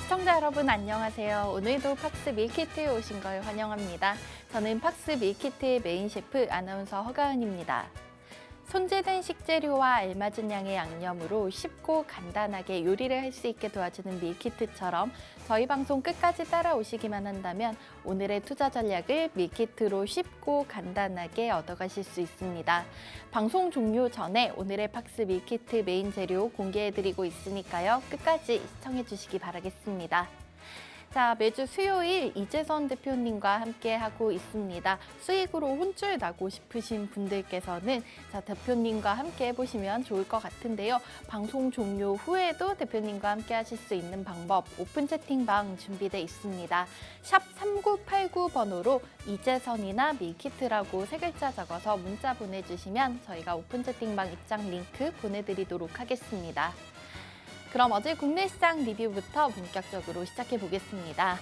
시청자 여러분 안녕하세요. 오늘도 팍스 밀키트에 오신 걸 환영합니다. 저는 팍스 밀키트의 메인 셰프 아나운서 허가은입니다. 손질된 식재료와 알맞은 양의 양념으로 쉽고 간단하게 요리를 할 수 있게 도와주는 밀키트처럼 저희 방송 끝까지 따라오시기만 한다면 오늘의 투자 전략을 밀키트로 쉽고 간단하게 얻어가실 수 있습니다. 방송 종료 전에 오늘의 팍스 밀키트 메인 재료 공개해드리고 있으니까요. 끝까지 시청해주시기 바라겠습니다. 자, 매주 수요일 이재선 대표님과 함께하고 있습니다. 수익으로 혼쭐 나고 싶으신 분들께서는 대표님과 함께 해보시면 좋을 것 같은데요. 방송 종료 후에도 대표님과 함께 하실 수 있는 방법 오픈 채팅방 준비되어 있습니다. 샵 3989번호로 이재선이나 밀키트라고 세 글자 적어서 문자 보내주시면 저희가 오픈 채팅방 입장 링크 보내드리도록 하겠습니다. 그럼 어제 국내 시장 리뷰부터 본격적으로 시작해 보겠습니다.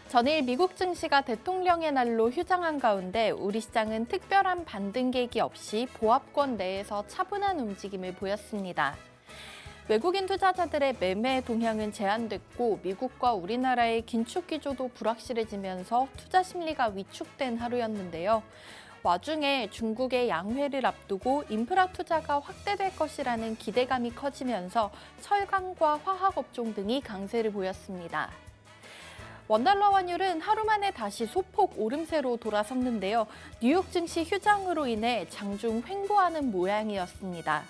전일 미국 증시가 대통령의 날로 휴장한 가운데 우리 시장은 특별한 반등객이 없이 보합권 내에서 차분한 움직임을 보였습니다. 외국인 투자자들의 매매 동향은 제한됐고 미국과 우리나라의 긴축 기조도 불확실해지면서 투자 심리가 위축된 하루였는데요. 와중에 중국의 양회를 앞두고 인프라 투자가 확대될 것이라는 기대감이 커지면서 철강과 화학업종 등이 강세를 보였습니다. 원달러 환율은 하루 만에 다시 소폭 오름세로 돌아섰는데요. 뉴욕 증시 휴장으로 인해 장중 횡보하는 모양이었습니다.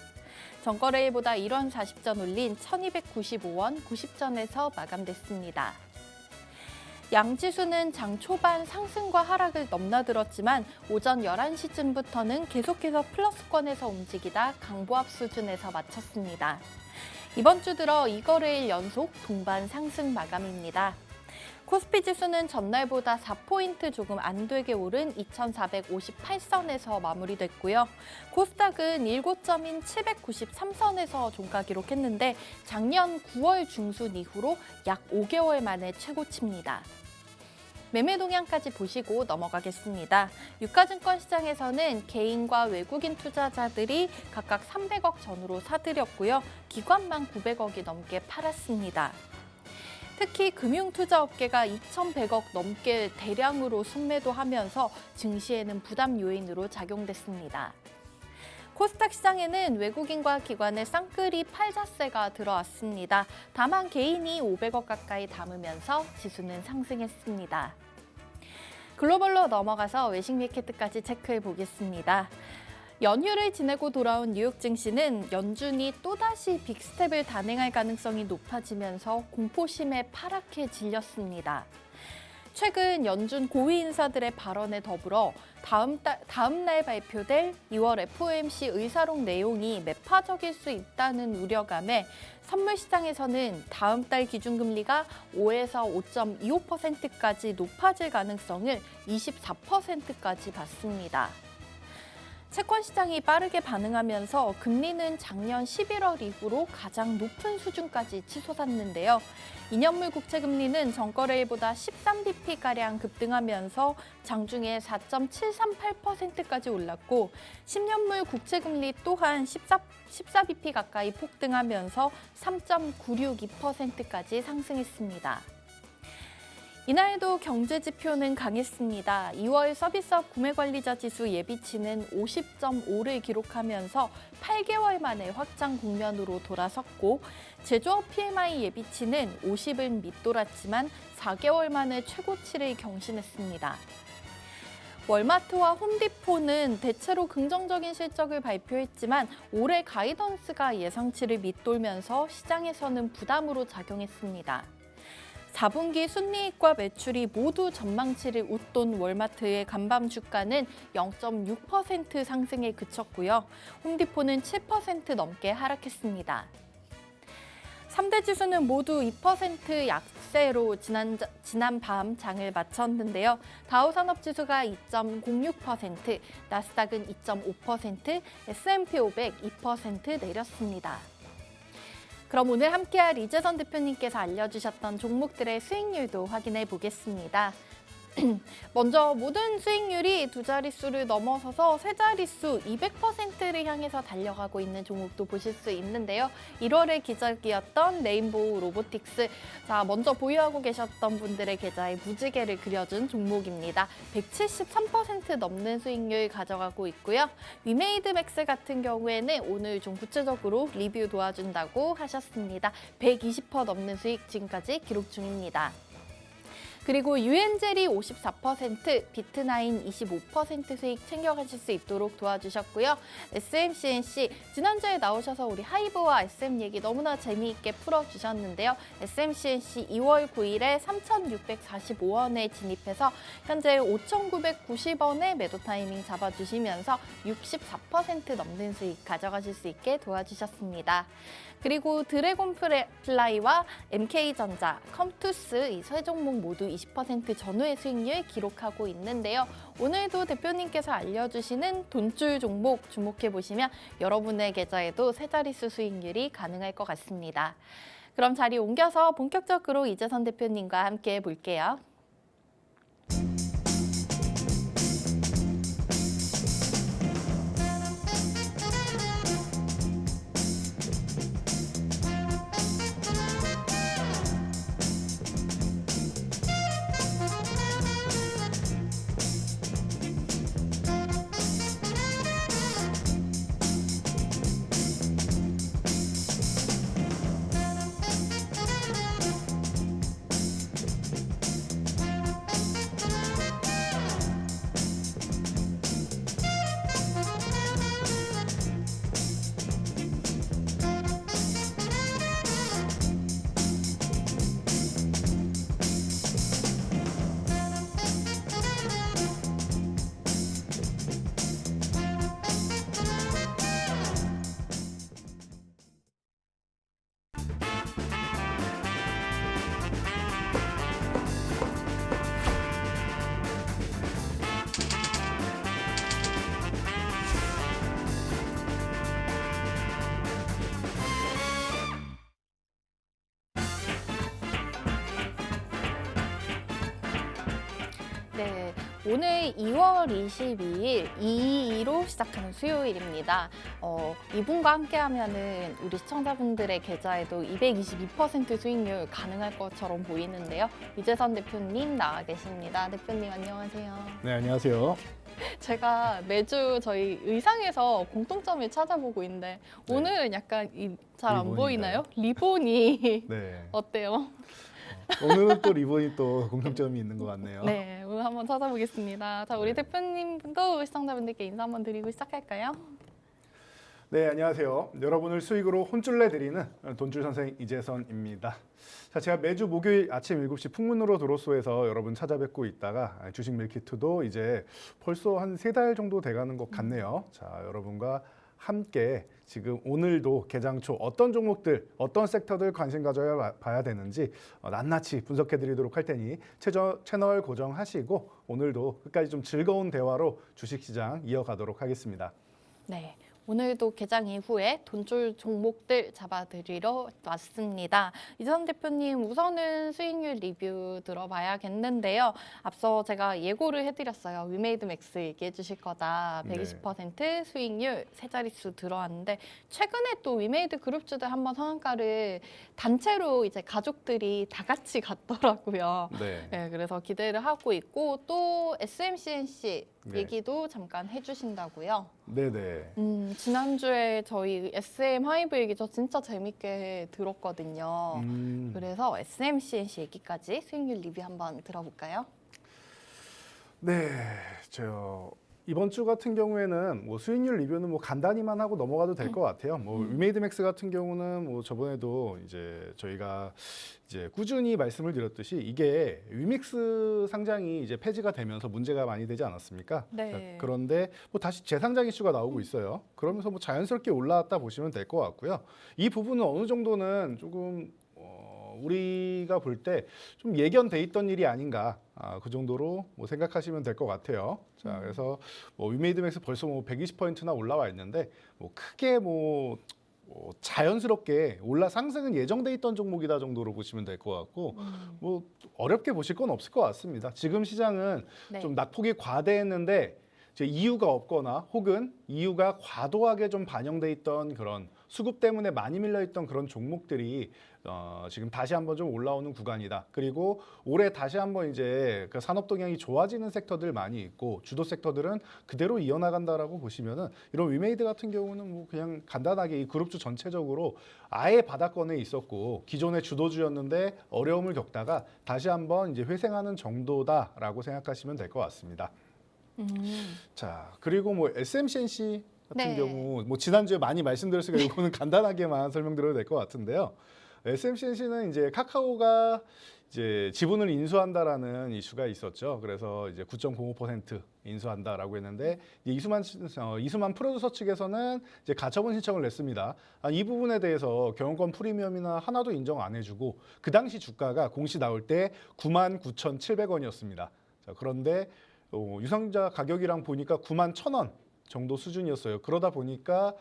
전거래일보다 1원 40전 올린 1295원 90전에서 마감됐습니다. 양지수는 장 초반 상승과 하락을 넘나들었지만 오전 11시쯤부터는 계속해서 플러스권에서 움직이다 강보합 수준에서 마쳤습니다. 이번 주 들어 2거래일 연속 동반 상승 마감입니다. 코스피 지수는 전날보다 4포인트 조금 안 되게 오른 2,458선에서 마무리됐고요. 코스닥은 7점인 793선에서 종가 기록했는데 작년 9월 중순 이후로 약 5개월 만에 최고치입니다. 매매 동향까지 보시고 넘어가겠습니다. 유가증권 시장에서는 개인과 외국인 투자자들이 각각 300억 전후로 사들였고요. 기관만 900억이 넘게 팔았습니다. 특히 금융투자업계가 2,100억 넘게 대량으로 순매도하면서 증시에는 부담 요인으로 작용됐습니다. 코스닥 시장에는 외국인과 기관의 쌍끌이 팔자세가 들어왔습니다. 다만 개인이 500억 가까이 담으면서 지수는 상승했습니다. 글로벌로 넘어가서 외식 밀키트까지 체크해 보겠습니다. 연휴를 지내고 돌아온 뉴욕 증시는 연준이 또다시 빅스텝을 단행할 가능성이 높아지면서 공포심에 파랗게 질렸습니다. 최근 연준 고위 인사들의 발언에 더불어 다음 날 발표될 2월 FOMC 의사록 내용이 매파적일 수 있다는 우려감에 선물 시장에서는 다음 달 기준금리가 5에서 5.25%까지 높아질 가능성을 24%까지 봤습니다. 채권 시장이 빠르게 반응하면서 금리는 작년 11월 이후로 가장 높은 수준까지 치솟았는데요. 2년물 국채 금리는 전거래일보다 13bp가량 급등하면서 장중에 4.738%까지 올랐고 10년물 국채 금리 또한 14bp 가까이 폭등하면서 3.962%까지 상승했습니다. 이날도 경제 지표는 강했습니다. 2월 서비스업 구매관리자 지수 예비치는 50.5를 기록하면서 8개월 만에 확장 국면으로 돌아섰고 제조업 PMI 예비치는 50을 밑돌았지만 4개월 만에 최고치를 경신했습니다. 월마트와 홈디포는 대체로 긍정적인 실적을 발표했지만 올해 가이던스가 예상치를 밑돌면서 시장에서는 부담으로 작용했습니다. 4분기 순이익과 매출이 모두 전망치를 웃돈 월마트의 간밤 주가는 0.6% 상승에 그쳤고요. 홈디포는 7% 넘게 하락했습니다. 3대 지수는 모두 2% 약세로 지난 밤 장을 마쳤는데요. 다우산업지수가 2.06%, 나스닥은 2.5%, S&P 500 2% 내렸습니다. 그럼 오늘 함께할 이재선 대표님께서 알려주셨던 종목들의 수익률도 확인해 보겠습니다. 먼저 모든 수익률이 두 자릿수를 넘어서서 세 자릿수 200%를 향해서 달려가고 있는 종목도 보실 수 있는데요. 1월의 기적이었던 레인보우 로보틱스. 자, 먼저 보유하고 계셨던 분들의 계좌에 무지개를 그려준 종목입니다. 173% 넘는 수익률 가져가고 있고요. 위메이드 맥스 같은 경우에는 오늘 좀 구체적으로 리뷰 도와준다고 하셨습니다. 120% 넘는 수익 지금까지 기록 중입니다. 그리고 유엔젤이 54%, 비트나인 25% 수익 챙겨가실 수 있도록 도와주셨고요. SMCNC, 지난주에 나오셔서 우리 하이브와 SM 얘기 너무나 재미있게 풀어주셨는데요. SMCNC 2월 9일에 3,645원에 진입해서 현재 5,990원에 매도 타이밍 잡아주시면서 64% 넘는 수익 가져가실 수 있게 도와주셨습니다. 그리고 드래곤플라이와 MK전자, 컴투스 이 세 종목 모두 20% 전후의 수익률 기록하고 있는데요. 오늘도 대표님께서 알려주시는 돈줄 종목 주목해보시면 여러분의 계좌에도 세 자릿수 수익률이 가능할 것 같습니다. 그럼 자리 옮겨서 본격적으로 이재선 대표님과 함께 볼게요. 네, 오늘 2월 22일 222로 시작하는 수요일입니다. 이분과 함께하면은 우리 시청자분들의 계좌에도 222% 수익률 가능할 것처럼 보이는데요. 이재선 대표님 나와 계십니다. 대표님 안녕하세요. 네, 안녕하세요. 제가 매주 저희 의상에서 공통점을 찾아보고 있는데 네. 오늘은 약간 잘 안 리본인가요? 보이나요? 리본이 네. 어때요? 오늘은 또 리본이 또 공통점이 있는 것 같네요. 네, 오늘 한번 찾아보겠습니다. 자, 우리 네. 대표님도 시청자분들께 인사 한번 드리고 시작할까요? 네, 안녕하세요. 여러분을 수익으로 혼쭐 내드리는 돈줄 선생 이재선입니다. 자, 제가 매주 목요일 아침 7시 풍문으로 도로소에서 여러분 찾아뵙고 있다가 주식 밀키트도 이제 벌써 한 3달 정도 돼가는 것 같네요. 자, 여러분과 함께 지금 오늘도 개장 초 어떤 종목들, 어떤 섹터들 관심 가져야 봐야 되는지 낱낱이 분석해 드리도록 할 테니 채널 고정하시고 오늘도 끝까지 좀 즐거운 대화로 주식시장 이어가도록 하겠습니다. 네, 오늘도 개장 이후에 돈줄 종목들 잡아드리러 왔습니다. 이재선 대표님 우선은 수익률 리뷰 들어봐야겠는데요. 앞서 제가 예고를 해드렸어요. 위메이드 맥스 얘기해 주실 거다. 120% 수익률 세 자릿수 들어왔는데 최근에 또 위메이드 그룹주들 한번 상한가를 단체로 이제 가족들이 다 같이 갔더라고요. 네. 네, 그래서 기대를 하고 있고 또 SMCNC 네. 얘기도 잠깐 해주신다고요. 네네. 지난주에 저희 SM 하이브 얘기 저 진짜 재밌게 들었거든요. 그래서 SMCNC 얘기까지 수익률 리뷰 한번 들어볼까요? 네, 이번 주 같은 경우에는 뭐 수익률 리뷰는 뭐 간단히만 하고 넘어가도 될 것 같아요. 뭐 위메이드 맥스 같은 경우는 뭐 저번에도 이제 저희가 이제 꾸준히 말씀을 드렸듯이 이게 위믹스 상장이 이제 폐지가 되면서 문제가 많이 되지 않았습니까? 네. 자, 그런데 뭐 다시 재상장 이슈가 나오고 있어요. 그러면서 뭐 자연스럽게 올라왔다 보시면 될 것 같고요. 이 부분은 어느 정도는 조금 우리가 볼 때 좀 예견돼 있던 일이 아닌가 그 정도로 뭐 생각하시면 될 것 같아요. 자, 그래서 뭐 위메이드 맥스 벌써 뭐 120포인트나 올라와 있는데 뭐 크게 뭐 자연스럽게 올라 상승은 예정돼 있던 종목이다 정도로 보시면 될 것 같고 뭐 어렵게 보실 건 없을 것 같습니다. 지금 시장은 네. 좀 낙폭이 과대했는데 이제 이유가 없거나 혹은 이유가 과도하게 좀 반영돼 있던 그런 수급 때문에 많이 밀려 있던 그런 종목들이 지금 다시 한번 좀 올라오는 구간이다. 그리고 올해 다시 한번 이제 그 산업 동향이 좋아지는 섹터들 많이 있고 주도 섹터들은 그대로 이어나간다라고 보시면은 이런 위메이드 같은 경우는 뭐 그냥 간단하게 이 그룹주 전체적으로 아예 바닥권에 있었고 기존의 주도주였는데 어려움을 겪다가 다시 한번 이제 회생하는 정도다라고 생각하시면 될 것 같습니다. 자, 그리고 뭐 SMCNC 같은 네. 경우 뭐 지난주에 많이 말씀드렸으니까 이거는 간단하게만 설명드려도 될 것 같은데요. SMCNC는 이제 카카오가 이제 지분을 인수한다라는 이슈가 있었죠. 그래서 이제 9.05% 인수한다라고 했는데 이제 이수만 프로듀서 측에서는 이제 가처분 신청을 냈습니다. 이 부분에 대해서 경영권 프리미엄이나 하나도 인정 안 해주고 그 당시 주가가 공시 나올 때 99,700원이었습니다. 자, 그런데 유상자 가격이랑 보니까 91,000원 정도 수준이었어요. 그러다 보니까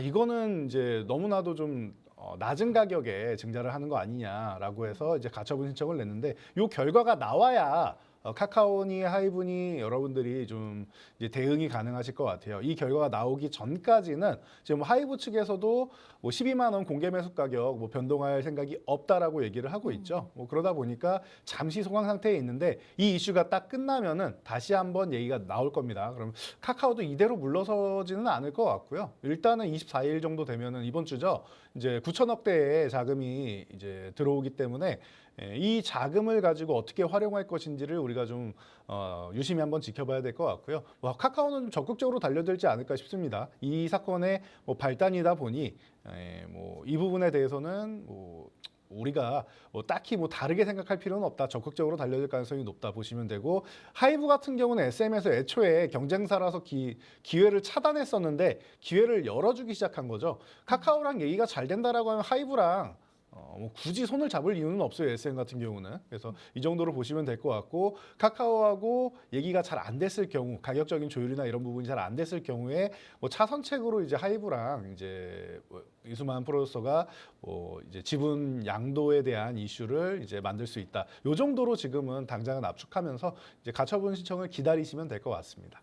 이거는 이제 너무나도 좀 낮은 가격에 증자를 하는 거 아니냐라고 해서 이제 가처분 신청을 냈는데 이 결과가 나와야 카카오니 하이브니 여러분들이 좀 이제 대응이 가능하실 것 같아요. 이 결과가 나오기 전까지는 지금 하이브 측에서도 뭐 12만 원 공개 매수 가격 뭐 변동할 생각이 없다라고 얘기를 하고 있죠. 뭐 그러다 보니까 잠시 소강 상태에 있는데 이 이슈가 딱 끝나면은 다시 한번 얘기가 나올 겁니다. 그럼 카카오도 이대로 물러서지는 않을 것 같고요. 일단은 24일 정도 되면은 이번 주죠. 이제 9천억 대의 자금이 이제 들어오기 때문에 이 자금을 가지고 어떻게 활용할 것인지를 우리가 좀 유심히 한번 지켜봐야 될 것 같고요. 카카오는 좀 적극적으로 달려들지 않을까 싶습니다. 이 사건의 뭐 발단이다 보니 뭐 이 부분에 대해서는 뭐 우리가 딱히 뭐 다르게 생각할 필요는 없다. 적극적으로 달려들 가능성이 높다 보시면 되고 하이브 같은 경우는 SM에서 애초에 경쟁사라서 기회를 차단했었는데 기회를 열어주기 시작한 거죠. 카카오랑 얘기가 잘 된다라고 하면 하이브랑 뭐 굳이 손을 잡을 이유는 없어요. SM 같은 경우는. 그래서 이 정도로 보시면 될 것 같고 카카오하고 얘기가 잘 안 됐을 경우 가격적인 조율이나 이런 부분이 잘 안 됐을 경우에 뭐 차선책으로 이제 하이브랑 이제 이수만 프로듀서가 이제 지분 양도에 대한 이슈를 이제 만들 수 있다. 요 정도로 지금은 당장은 압축하면서 이제 가처분 신청을 기다리시면 될 것 같습니다.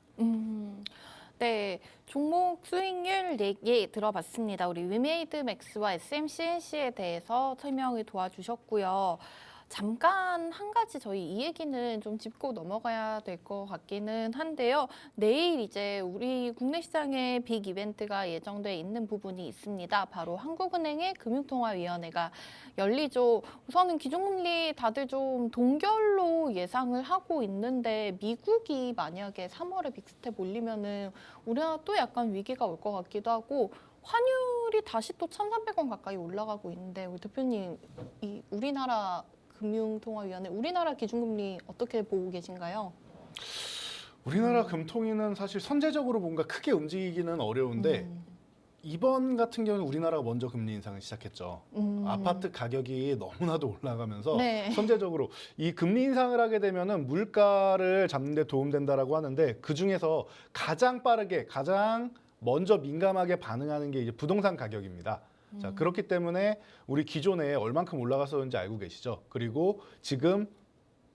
네, 종목 수익률 4개 들어봤습니다. 우리 위메이드 맥스와 SMCNC에 대해서 설명을 도와주셨고요. 잠깐 한 가지 저희 이 얘기는 좀 짚고 넘어가야 될 것 같기는 한데요. 내일 이제 우리 국내 시장에 빅 이벤트가 예정돼 있는 부분이 있습니다. 바로 한국은행의 금융통화위원회가 열리죠. 우선은 기준금리 다들 좀 동결로 예상을 하고 있는데 미국이 만약에 3월에 빅스텝 올리면은 우리나라 또 약간 위기가 올 것 같기도 하고 환율이 다시 또 1,300원 가까이 올라가고 있는데 우리 대표님 이 우리나라 금융통화위원회 우리나라 기준금리 어떻게 보고 계신가요? 우리나라 금통위는 사실 선제적으로 뭔가 크게 움직이기는 어려운데 이번 같은 경우는 우리나라가 먼저 금리 인상을 시작했죠. 아파트 가격이 너무나도 올라가면서 네. 선제적으로 이 금리 인상을 하게 되면은 물가를 잡는 데 도움된다라고 하는데 그 중에서 가장 빠르게 가장 먼저 민감하게 반응하는 게 이제 부동산 가격입니다. 자, 그렇기 때문에 우리 기존에 얼만큼 올라갔었는지 알고 계시죠? 그리고 지금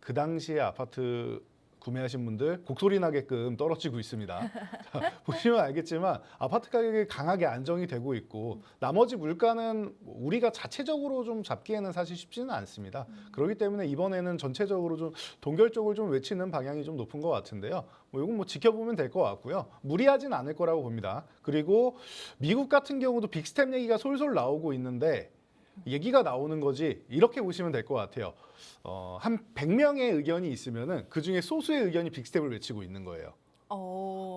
그 당시에 아파트 구매하신 분들 곡소리 나게끔 떨어지고 있습니다. 자, 보시면 알겠지만 아파트 가격이 강하게 안정이 되고 있고 나머지 물가는 우리가 자체적으로 좀 잡기에는 사실 쉽지는 않습니다. 그렇기 때문에 이번에는 전체적으로 좀 동결 쪽을 좀 외치는 방향이 좀 높은 것 같은데요. 이건 뭐 지켜보면 될 것 같고요. 무리하진 않을 거라고 봅니다. 그리고 미국 같은 경우도 빅스텝 얘기가 솔솔 나오고 있는데 얘기가 나오는 거지 이렇게 보시면 될 것 같아요. 한 100명의 의견이 있으면은 그 중에 소수의 의견이 빅스텝을 외치고 있는 거예요.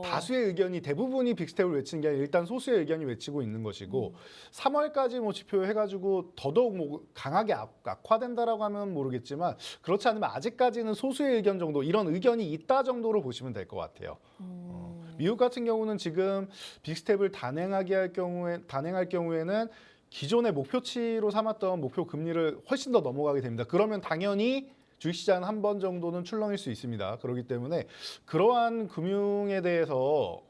다수의 의견이 대부분이 빅스텝을 외치는 게 아니라 일단 소수의 의견이 외치고 있는 것이고 3월까지 뭐 지표해가지고 더더욱 뭐 강하게 악화된다라고 하면 모르겠지만 그렇지 않으면 아직까지는 소수의 의견 정도 이런 의견이 있다 정도로 보시면 될 것 같아요. 미국 같은 경우는 지금 빅스텝을 단행할 경우에는 기존의 목표치로 삼았던 목표 금리를 훨씬 더 넘어가게 됩니다. 그러면 당연히 주식시장은 한 번 정도는 출렁일 수 있습니다. 그렇기 때문에 그러한 금융에 대해서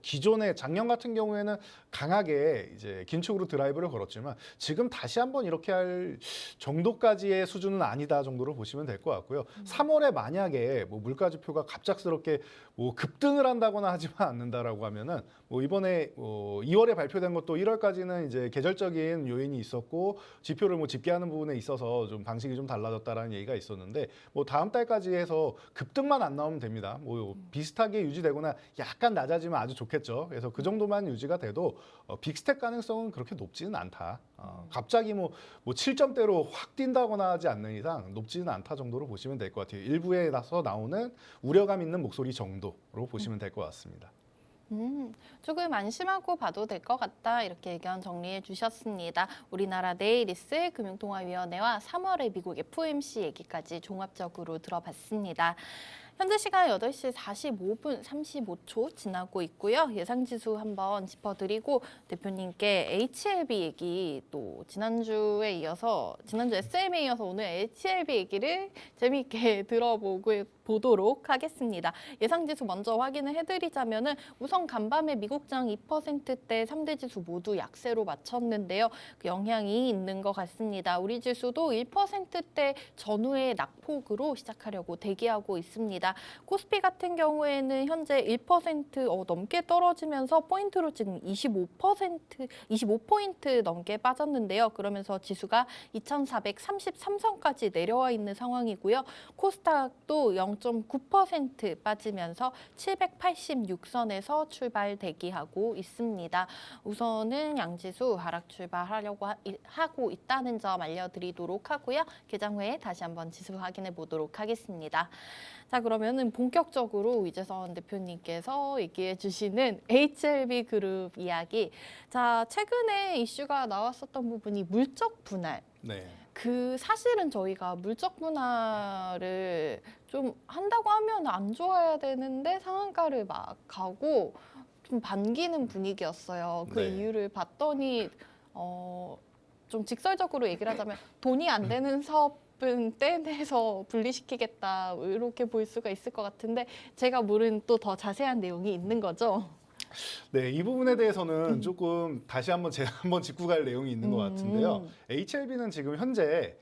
기존의 작년 같은 경우에는 강하게 이제 긴축으로 드라이브를 걸었지만 지금 다시 한번 이렇게 할 정도까지의 수준은 아니다 정도로 보시면 될 것 같고요. 3월에 만약에 뭐 물가 지표가 갑작스럽게 뭐 급등을 한다거나 하지만 않는다라고 하면은 뭐 이번에 2월에 발표된 것도 1월까지는 이제 계절적인 요인이 있었고 지표를 뭐 집계하는 부분에 있어서 좀 방식이 좀 달라졌다라는 얘기가 있었는데 뭐 다음 달까지 해서 급등만 안 나오면 됩니다. 뭐 비슷하게 유지되거나 약간 낮아지면 아주 좋겠죠. 그래서 그 정도만 유지가 돼도 빅스텝 가능성은 그렇게 높지는 않다. 갑자기 뭐 7점대로 확 뛴다거나 하지 않는 이상 높지는 않다 정도로 보시면 될 것 같아요. 일부에 나서 나오는 우려감 있는 목소리 정도로 보시면 될 것 같습니다. 조금 안심하고 봐도 될 것 같다 이렇게 의견 정리해 주셨습니다. 우리나라 네이리스 금융통화위원회와 3월의 미국 FOMC 얘기까지 종합적으로 들어봤습니다. 현재 시간 8시 45분 35초 지나고 있고요. 예상지수 한번 짚어드리고 대표님께 HLB 얘기 또 지난주 SM에 이어서 오늘 HLB 얘기를 재미있게 들어보도록 하겠습니다. 예상지수 먼저 확인을 해드리자면은 우선 간밤에 미국장 2%대 3대 지수 모두 약세로 마쳤는데요. 그 영향이 있는 것 같습니다. 우리 지수도 1%대 전후의 낙폭으로 시작하려고 대기하고 있습니다. 코스피 같은 경우에는 현재 1% 넘게 떨어지면서 포인트로 지금 25포인트 넘게 빠졌는데요. 그러면서 지수가 2,433선까지 내려와 있는 상황이고요. 코스닥도 0.9% 빠지면서 786선에서 출발 대기하고 있습니다. 우선은 양지수 하락 출발하려고 하고 있다는 점 알려드리도록 하고요. 개장 후에 다시 한번 지수 확인해 보도록 하겠습니다. 자, 그러면은 본격적으로 이재선 대표님께서 얘기해 주시는 HLB 그룹 이야기. 자, 최근에 이슈가 나왔었던 부분이 물적 분할. 네. 그 사실은 저희가 물적 분할을 좀 한다고 하면 안 좋아야 되는데 상한가를 막 가고 좀 반기는 분위기였어요. 그 네. 이유를 봤더니 좀 직설적으로 얘기를 하자면 돈이 안 되는 사업은 떼내서 분리시키겠다 이렇게 볼 수가 있을 것 같은데 제가 모르는 또 더 자세한 내용이 있는 거죠. 네, 이 부분에 대해서는 조금 다시 한번 제가 한번 짚고 갈 내용이 있는 것 같은데요. HLB는 지금 현재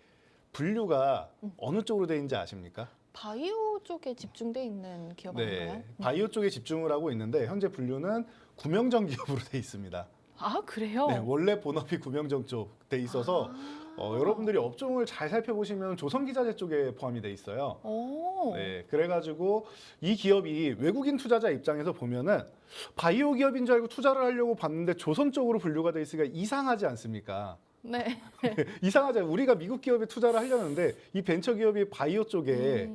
분류가 어느 쪽으로 돼 있는지 아십니까? 바이오 쪽에 집중돼 있는 기업 아닌가요? 네, 바이오 쪽에 집중을 하고 있는데 현재 분류는 구명정 기업으로 돼 있습니다. 아, 그래요? 네, 원래 본업이 구명정 쪽 돼 있어서 여러분들이 업종을 잘 살펴보시면 조선기자재 쪽에 포함이 돼 있어요. 오. 네, 그래가지고 이 기업이 외국인 투자자 입장에서 보면은 바이오 기업인 줄 알고 투자를 하려고 봤는데 조선 쪽으로 분류가 돼 있으니까 이상하지 않습니까? 네. 이상하죠. 우리가 미국 기업에 투자를 하려는데 이 벤처 기업이 바이오 쪽에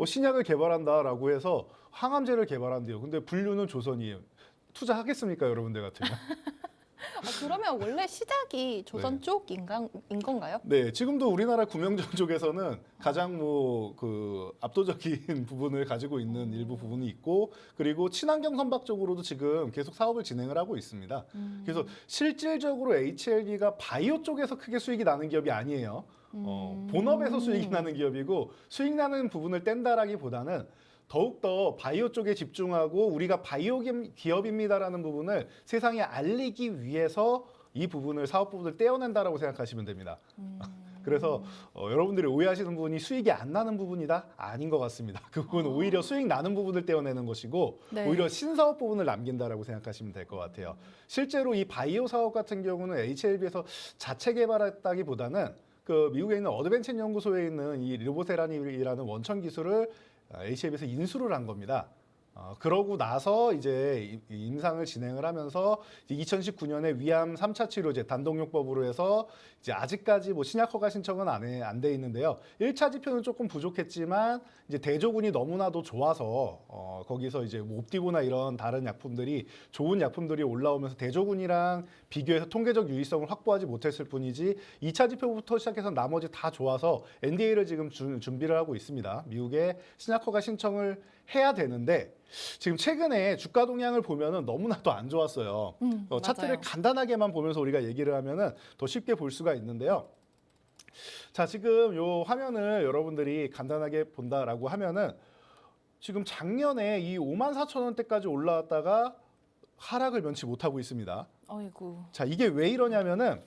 신약을 개발한다라고 해서 항암제를 개발한대요. 근데 분류는 조선이에요. 투자하겠습니까, 여러분들 같으면? 그러면 원래 시작이 조선 네. 쪽인 건가요? 네, 지금도 우리나라 구명정 쪽에서는 가장 압도적인 부분을 가지고 있는 일부 부분이 있고, 그리고 친환경 선박 쪽으로도 지금 계속 사업을 진행을 하고 있습니다. 그래서 실질적으로 HLB가 바이오 쪽에서 크게 수익이 나는 기업이 아니에요. 본업에서 수익이 나는 기업이고 수익 나는 부분을 뗀다라기보다는 더욱더 바이오 쪽에 집중하고 우리가 바이오 기업입니다라는 부분을 세상에 알리기 위해서 이 부분을 사업 부분을 떼어낸다라고 생각하시면 됩니다. 그래서 여러분들이 오해하시는 부분이 수익이 안 나는 부분이다? 아닌 것 같습니다. 그 부분은 오히려 수익 나는 부분을 떼어내는 것이고 네. 오히려 신사업 부분을 남긴다라고 생각하시면 될 것 같아요. 실제로 이 바이오 사업 같은 경우는 HLB에서 자체 개발했다기보다는 그 미국에 있는 어드벤처 연구소에 있는 이 리보세란이라는 원천 기술을 HLB에서 인수를 한 겁니다. 그러고 나서 이제 임상을 진행을 하면서 2019년에 위암 3차 치료제 단독용법으로 해서 이제 아직까지 뭐 신약 허가 신청은 안 돼 있는데요. 1차 지표는 조금 부족했지만 이제 대조군이 너무나도 좋아서 거기서 이제 뭐 옵디고나 이런 다른 약품들이 좋은 약품들이 올라오면서 대조군이랑 비교해서 통계적 유의성을 확보하지 못했을 뿐이지 2차 지표부터 시작해서 나머지 다 좋아서 NDA를 지금 준비를 하고 있습니다. 미국에 신약 허가 신청을 해야 되는데 지금 최근에 주가 동향을 보면은 너무나도 안 좋았어요. 차트를 맞아요. 간단하게만 보면서 우리가 얘기를 하면은 더 쉽게 볼 수가 있는데요. 자, 지금 요 화면을 여러분들이 간단하게 본다라고 하면은 지금 작년에 이 54,000원대까지 올라왔다가 하락을 면치 못하고 있습니다. 어이구. 자, 이게 왜 이러냐면은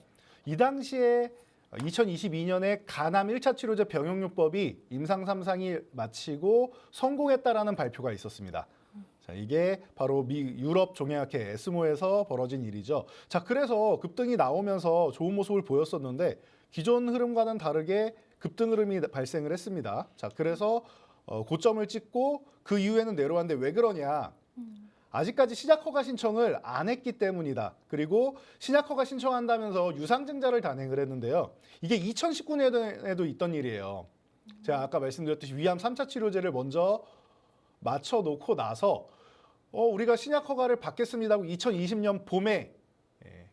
이 당시에 2022년에 간암 1차 치료제 병용요법이 임상 3상이 마치고 성공했다라는 발표가 있었습니다. 자, 이게 바로 유럽 종양학회 에스모에서 벌어진 일이죠. 자, 그래서 급등이 나오면서 좋은 모습을 보였었는데 기존 흐름과는 다르게 급등 흐름이 발생을 했습니다. 자, 그래서 고점을 찍고 그 이후에는 내려왔는데 왜 그러냐? 아직까지 신약 허가 신청을 안 했기 때문이다. 그리고 신약 허가 신청한다면서 유상증자를 단행을 했는데요. 이게 2019년에도 있던 일이에요. 제가 아까 말씀드렸듯이 위암 3차 치료제를 먼저 맞춰 놓고 나서 우리가 신약 허가를 받겠습니다 하고 2020년 봄에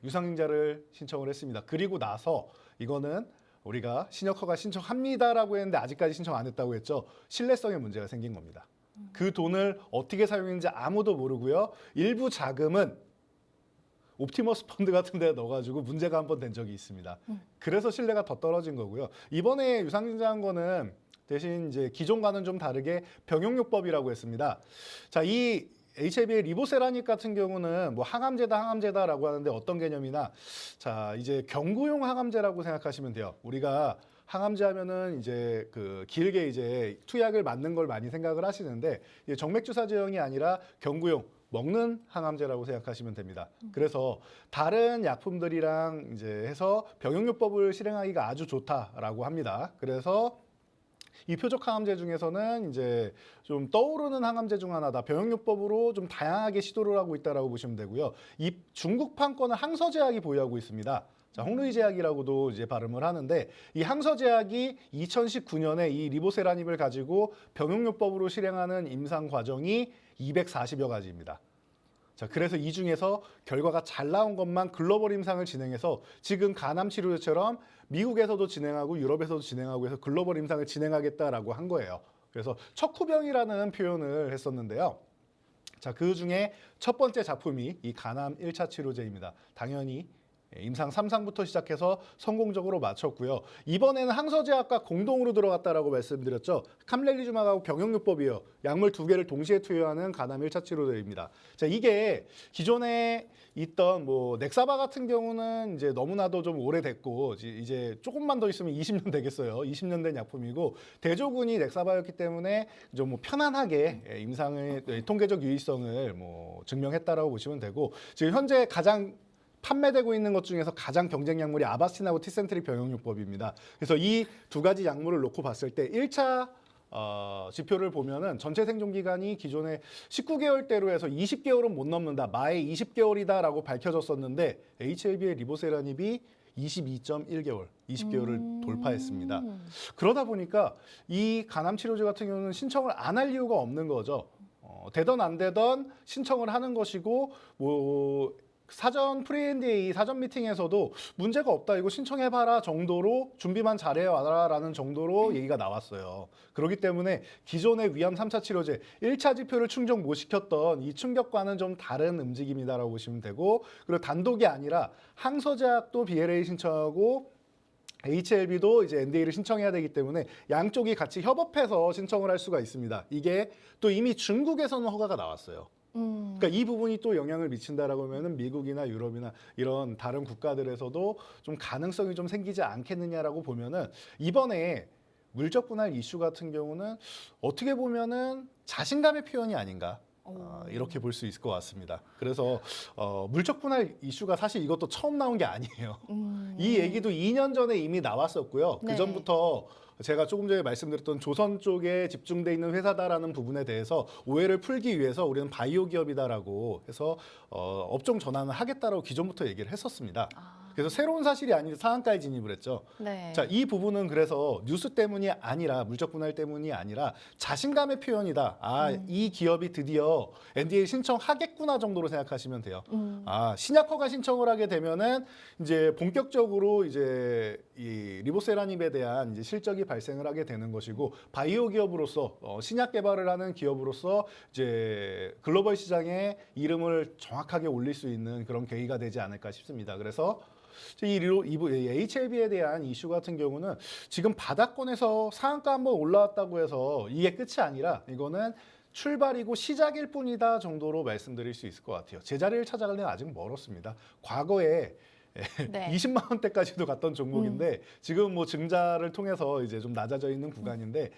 유상증자를 신청을 했습니다. 그리고 나서 이거는 우리가 신약 허가 신청합니다라고 했는데 아직까지 신청 안 했다고 했죠. 신뢰성에 문제가 생긴 겁니다. 그 돈을 어떻게 사용했는지 아무도 모르고요. 일부 자금은 옵티머스 펀드 같은 데 넣어가지고 문제가 한 번 된 적이 있습니다. 그래서 신뢰가 더 떨어진 거고요. 이번에 유상증자한 거는 대신 이제 기존과는 좀 다르게 병용요법이라고 했습니다. 자, 이 HLB의 리보세라닉 같은 경우는 뭐 항암제다라고 하는데 어떤 개념이나 자, 이제 경구용 항암제라고 생각하시면 돼요. 우리가 항암제 하면은 이제 그 길게 이제 투약을 맞는 걸 많이 생각을 하시는데 정맥주사제형이 아니라 경구용 먹는 항암제라고 생각하시면 됩니다. 그래서 다른 약품들이랑 이제 해서 병용요법을 실행하기가 아주 좋다라고 합니다. 그래서 이 표적 항암제 중에서는 이제 좀 떠오르는 항암제 중 하나다. 병용요법으로 좀 다양하게 시도를 하고 있다라고 보시면 되고요. 이 중국판 거는 항서제약이 보유하고 있습니다. 자, 홍루이제약이라고도 이제 발음을 하는데 이 항서제약이 2019년에 이 리보세라닙을 가지고 병용요법으로 실행하는 임상 과정이 240여 가지입니다. 자, 그래서 이 중에서 결과가 잘 나온 것만 글로벌 임상을 진행해서 지금 간암 치료제처럼 미국에서도 진행하고 유럽에서도 진행하고 해서 글로벌 임상을 진행하겠다라고 한 거예요. 그래서 척후병이라는 표현을 했었는데요. 자, 그 중에 첫 번째 작품이 이 간암 1차 치료제입니다. 당연히 임상 3상부터 시작해서 성공적으로 마쳤고요. 이번에는 항서제약과 공동으로 들어갔다라고 말씀드렸죠. 캄렐리주막하고 병용요법이에요. 약물 두 개를 동시에 투여하는 간암 1차 치료제입니다. 자, 이게 기존에 있던 뭐 넥사바 같은 경우는 이제 너무나도 좀 오래됐고 이제 조금만 더 있으면 20년 되겠어요. 20년 된 약품이고 대조군이 넥사바였기 때문에 좀 뭐 편안하게 임상의 통계적 유의성을 뭐 증명했다라고 보시면 되고 지금 현재 가장 판매되고 있는 것 중에서 가장 경쟁 약물이 아바스틴하고 티센트릭 병용요법입니다. 그래서 이 두 가지 약물을 놓고 봤을 때 1차 지표를 보면은 전체 생존 기간이 기존에 19개월대로 해서 20개월은 못 넘는다. 마에 20개월이다라고 밝혀졌었는데 HLB의 리보세라닙이 22.1개월, 20개월을 돌파했습니다. 그러다 보니까 이 간암 치료제 같은 경우는 신청을 안 할 이유가 없는 거죠. 되던 안 되던 신청을 하는 것이고 뭐 사전 프리-NDA 사전 미팅에서도 문제가 없다 이거 신청해봐라 정도로 준비만 잘해와라라는 정도로 얘기가 나왔어요. 그렇기 때문에 기존의 위암 3차 치료제 1차 지표를 충족 못 시켰던 이 충격과는 좀 다른 움직임이다라고 보시면 되고 그리고 단독이 아니라 항서제약도 BLA 신청하고 HLB도 이제 NDA를 신청해야 되기 때문에 양쪽이 같이 협업해서 신청을 할 수가 있습니다. 이게 또 이미 중국에서는 허가가 나왔어요. 그러니까 이 부분이 또 영향을 미친다라고 하면은 미국이나 유럽이나 이런 다른 국가들에서도 좀 가능성이 좀 생기지 않겠느냐라고 보면은 이번에 물적 분할 이슈 같은 경우는 어떻게 보면은 자신감의 표현이 아닌가. 이렇게 볼 수 있을 것 같습니다. 그래서 물적 분할 이슈가 사실 이것도 처음 나온 게 아니에요. 이 얘기도 2년 전에 이미 나왔었고요. 네. 그 전부터 제가 조금 전에 말씀드렸던 조선 쪽에 집중돼 있는 회사다라는 부분에 대해서 오해를 풀기 위해서 우리는 바이오 기업이다라고 해서 업종 전환을 하겠다라고 기존부터 얘기를 했었습니다. 그래서 새로운 사실이 아닌 상한가에 진입을 했죠. 네. 자, 이 부분은 그래서 뉴스 때문이 아니라 물적 분할 때문이 아니라 자신감의 표현이다. 이 기업이 드디어 NDA 신청하겠구나 정도로 생각하시면 돼요. 신약 허가 신청을 하게 되면은 이제 본격적으로 이제 이 리보세라닙에 대한 이제 실적이 발생을 하게 되는 것이고 바이오 기업으로서 신약 개발을 하는 기업으로서 이제 글로벌 시장에 이름을 정확하게 올릴 수 있는 그런 계기가 되지 않을까 싶습니다. 그래서 이 HLB에 대한 이슈 같은 경우는 지금 바닥권에서 상한가 한번 올라왔다고 해서 이게 끝이 아니라 이거는 출발이고 시작일 뿐이다 정도로 말씀드릴 수 있을 것 같아요. 제자리를 찾아가려면 아직 멀었습니다. 과거에 네. 20만 원대까지도 갔던 종목인데 지금 뭐 증자를 통해서 이제 좀 낮아져 있는 구간인데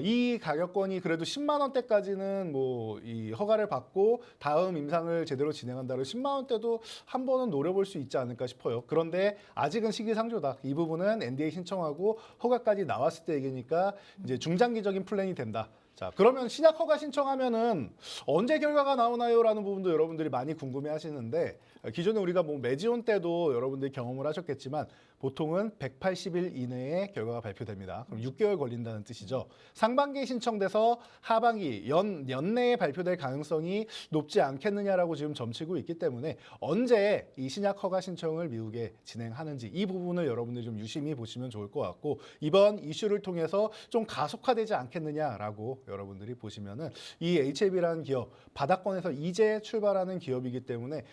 이 가격권이 그래도 10만 원대까지는 뭐 이 허가를 받고 다음 임상을 제대로 진행한다면 10만 원대도 한 번은 노려볼 수 있지 않을까 싶어요. 그런데 아직은 시기상조다. 이 부분은 NDA 신청하고 허가까지 나왔을 때 얘기니까 이제 중장기적인 플랜이 된다. 자, 그러면 신약 허가 신청하면은 언제 결과가 나오나요?라는 부분도 여러분들이 많이 궁금해 하시는데 기존에 우리가 뭐 매지온 때도 여러분들이 경험을 하셨겠지만 보통은 180일 이내에 결과가 발표됩니다. 그럼 6개월 걸린다는 뜻이죠. 상반기에 신청돼서 하반기, 연내에 발표될 가능성이 높지 않겠느냐라고 지금 점치고 있기 때문에 언제 이 신약 허가 신청을 미국에 진행하는지 이 부분을 여러분들이 좀 유심히 보시면 좋을 것 같고 이번 이슈를 통해서 좀 가속화되지 않겠느냐라고 여러분들이 보시면은 이 HLB라는 기업 바닥권에서 이제 출발하는 기업이기 때문에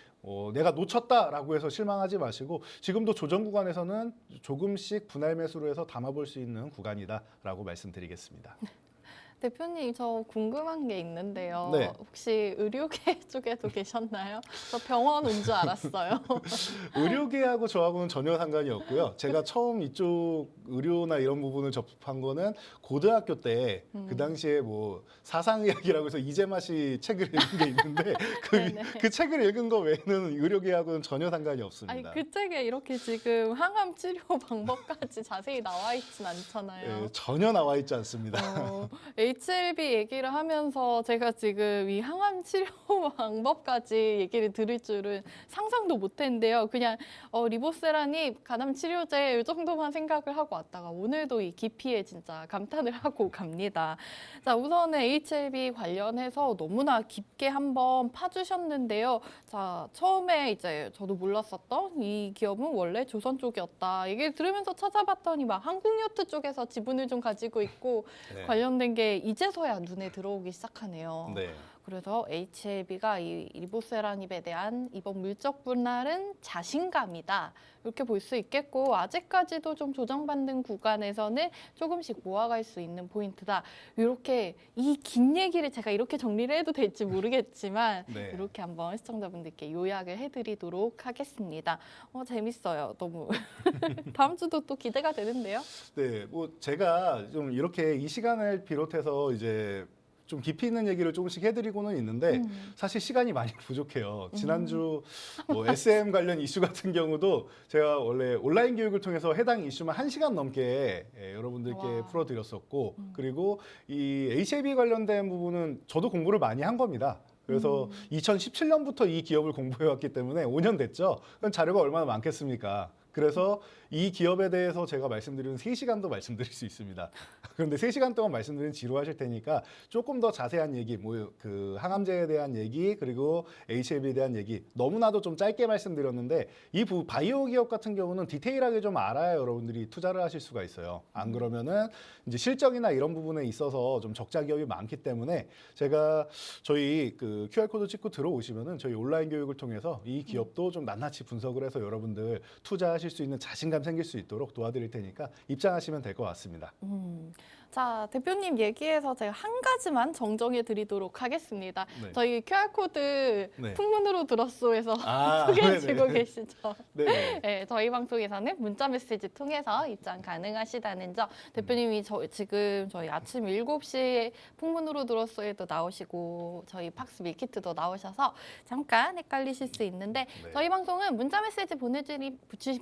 내가 놓쳤다라고 해서 실망하지 마시고 지금도 조정 구간에서는 조금씩 분할 매수로 해서 담아볼 수 있는 구간이다라고 말씀드리겠습니다. 대표님, 저 궁금한 게 있는데요. 네. 혹시 의료계 쪽에도 계셨나요? 저 병원 온 줄 알았어요. 의료계하고 저하고는 전혀 상관이 없고요. 제가 처음 이쪽 의료나 이런 부분을 접한 거는 고등학교 때 그 당시에 뭐 사상의학이라고 해서 이재마 씨 책을 읽은 게 있는데 네네. 그 책을 읽은 거 외에는 의료계하고는 전혀 상관이 아니, 없습니다. 그 책에 이렇게 지금 항암 치료 방법까지 자세히 나와 있진 않잖아요. 예, 전혀 나와 있지 않습니다. HLB 얘기를 하면서 제가 지금 이 항암 치료 방법까지 얘기를 들을 줄은 상상도 못했는데요. 그냥 리보세라님 간암 치료제 이 정도만 생각을 하고 왔다가 오늘도 이 깊이에 진짜 감탄을 하고 갑니다. 자, 우선은 HLB 관련해서 너무나 깊게 한번 파주셨는데요. 자, 처음에 이제 저도 몰랐었던 이 기업은 원래 조선 쪽이었다. 얘기를 들으면서 찾아봤더니 막 한국요트 쪽에서 지분을 좀 가지고 있고 네. 관련된 게 이제서야 눈에 들어오기 시작하네요. 네. 그래서 HLB가 이 리보세라닙에 대한 이번 물적 분할은 자신감이다. 이렇게 볼 수 있겠고 아직까지도 좀 조정받는 구간에서는 조금씩 모아갈 수 있는 포인트다. 이렇게 이 긴 얘기를 제가 이렇게 정리를 해도 될지 모르겠지만 네. 이렇게 한번 시청자분들께 요약을 해드리도록 하겠습니다. 재밌어요. 너무. 다음 주도 또 기대가 되는데요. 네, 뭐 제가 좀 이렇게 이 시간을 비롯해서 이제 좀 깊이 있는 얘기를 조금씩 해드리고는 있는데 사실 시간이 많이 부족해요. 지난주 뭐 SM 관련 이슈 같은 경우도 제가 원래 온라인 교육을 통해서 해당 이슈만 1시간 넘게 여러분들께 와. 풀어드렸었고 그리고 이 HAB 관련된 부분은 저도 공부를 많이 한 겁니다. 그래서 2017년부터 이 기업을 공부해왔기 때문에 5년 됐죠. 그럼 자료가 얼마나 많겠습니까? 그래서 이 기업에 대해서 제가 말씀드리는 3시간도 말씀드릴 수 있습니다. 그런데 3시간 동안 말씀드리면 지루하실 테니까 조금 더 자세한 얘기, 뭐 그 항암제에 대한 얘기 그리고 HLB에 대한 얘기 너무나도 좀 짧게 말씀드렸는데 이 바이오 기업 같은 경우는 디테일하게 좀 알아야 여러분들이 투자를 하실 수가 있어요. 안 그러면은 이제 실적이나 이런 부분에 있어서 좀 적자 기업이 많기 때문에 제가 저희 그 QR코드 찍고 들어오시면은 저희 온라인 교육을 통해서 이 기업도 좀 낱낱이 분석을 해서 여러분들 투자하실 수 있는 자신감 생길 수 있도록 도와드릴 테니까 입장하시면 될 것 같습니다. 자, 대표님 얘기에서 제가 한 가지만 정정해 드리도록 하겠습니다. 네. 저희 QR코드 네. 풍문으로 들었소에서 아, 소개해 네네. 주고 계시죠? 네. 네, 저희 방송에서는 문자 메시지 통해서 입장 가능하시다는 점. 대표님이 지금 저희 아침 7시에 풍문으로 들었소에도 나오시고 저희 팍스 밀키트도 나오셔서 잠깐 헷갈리실 수 있는데 네. 저희 방송은 문자 메시지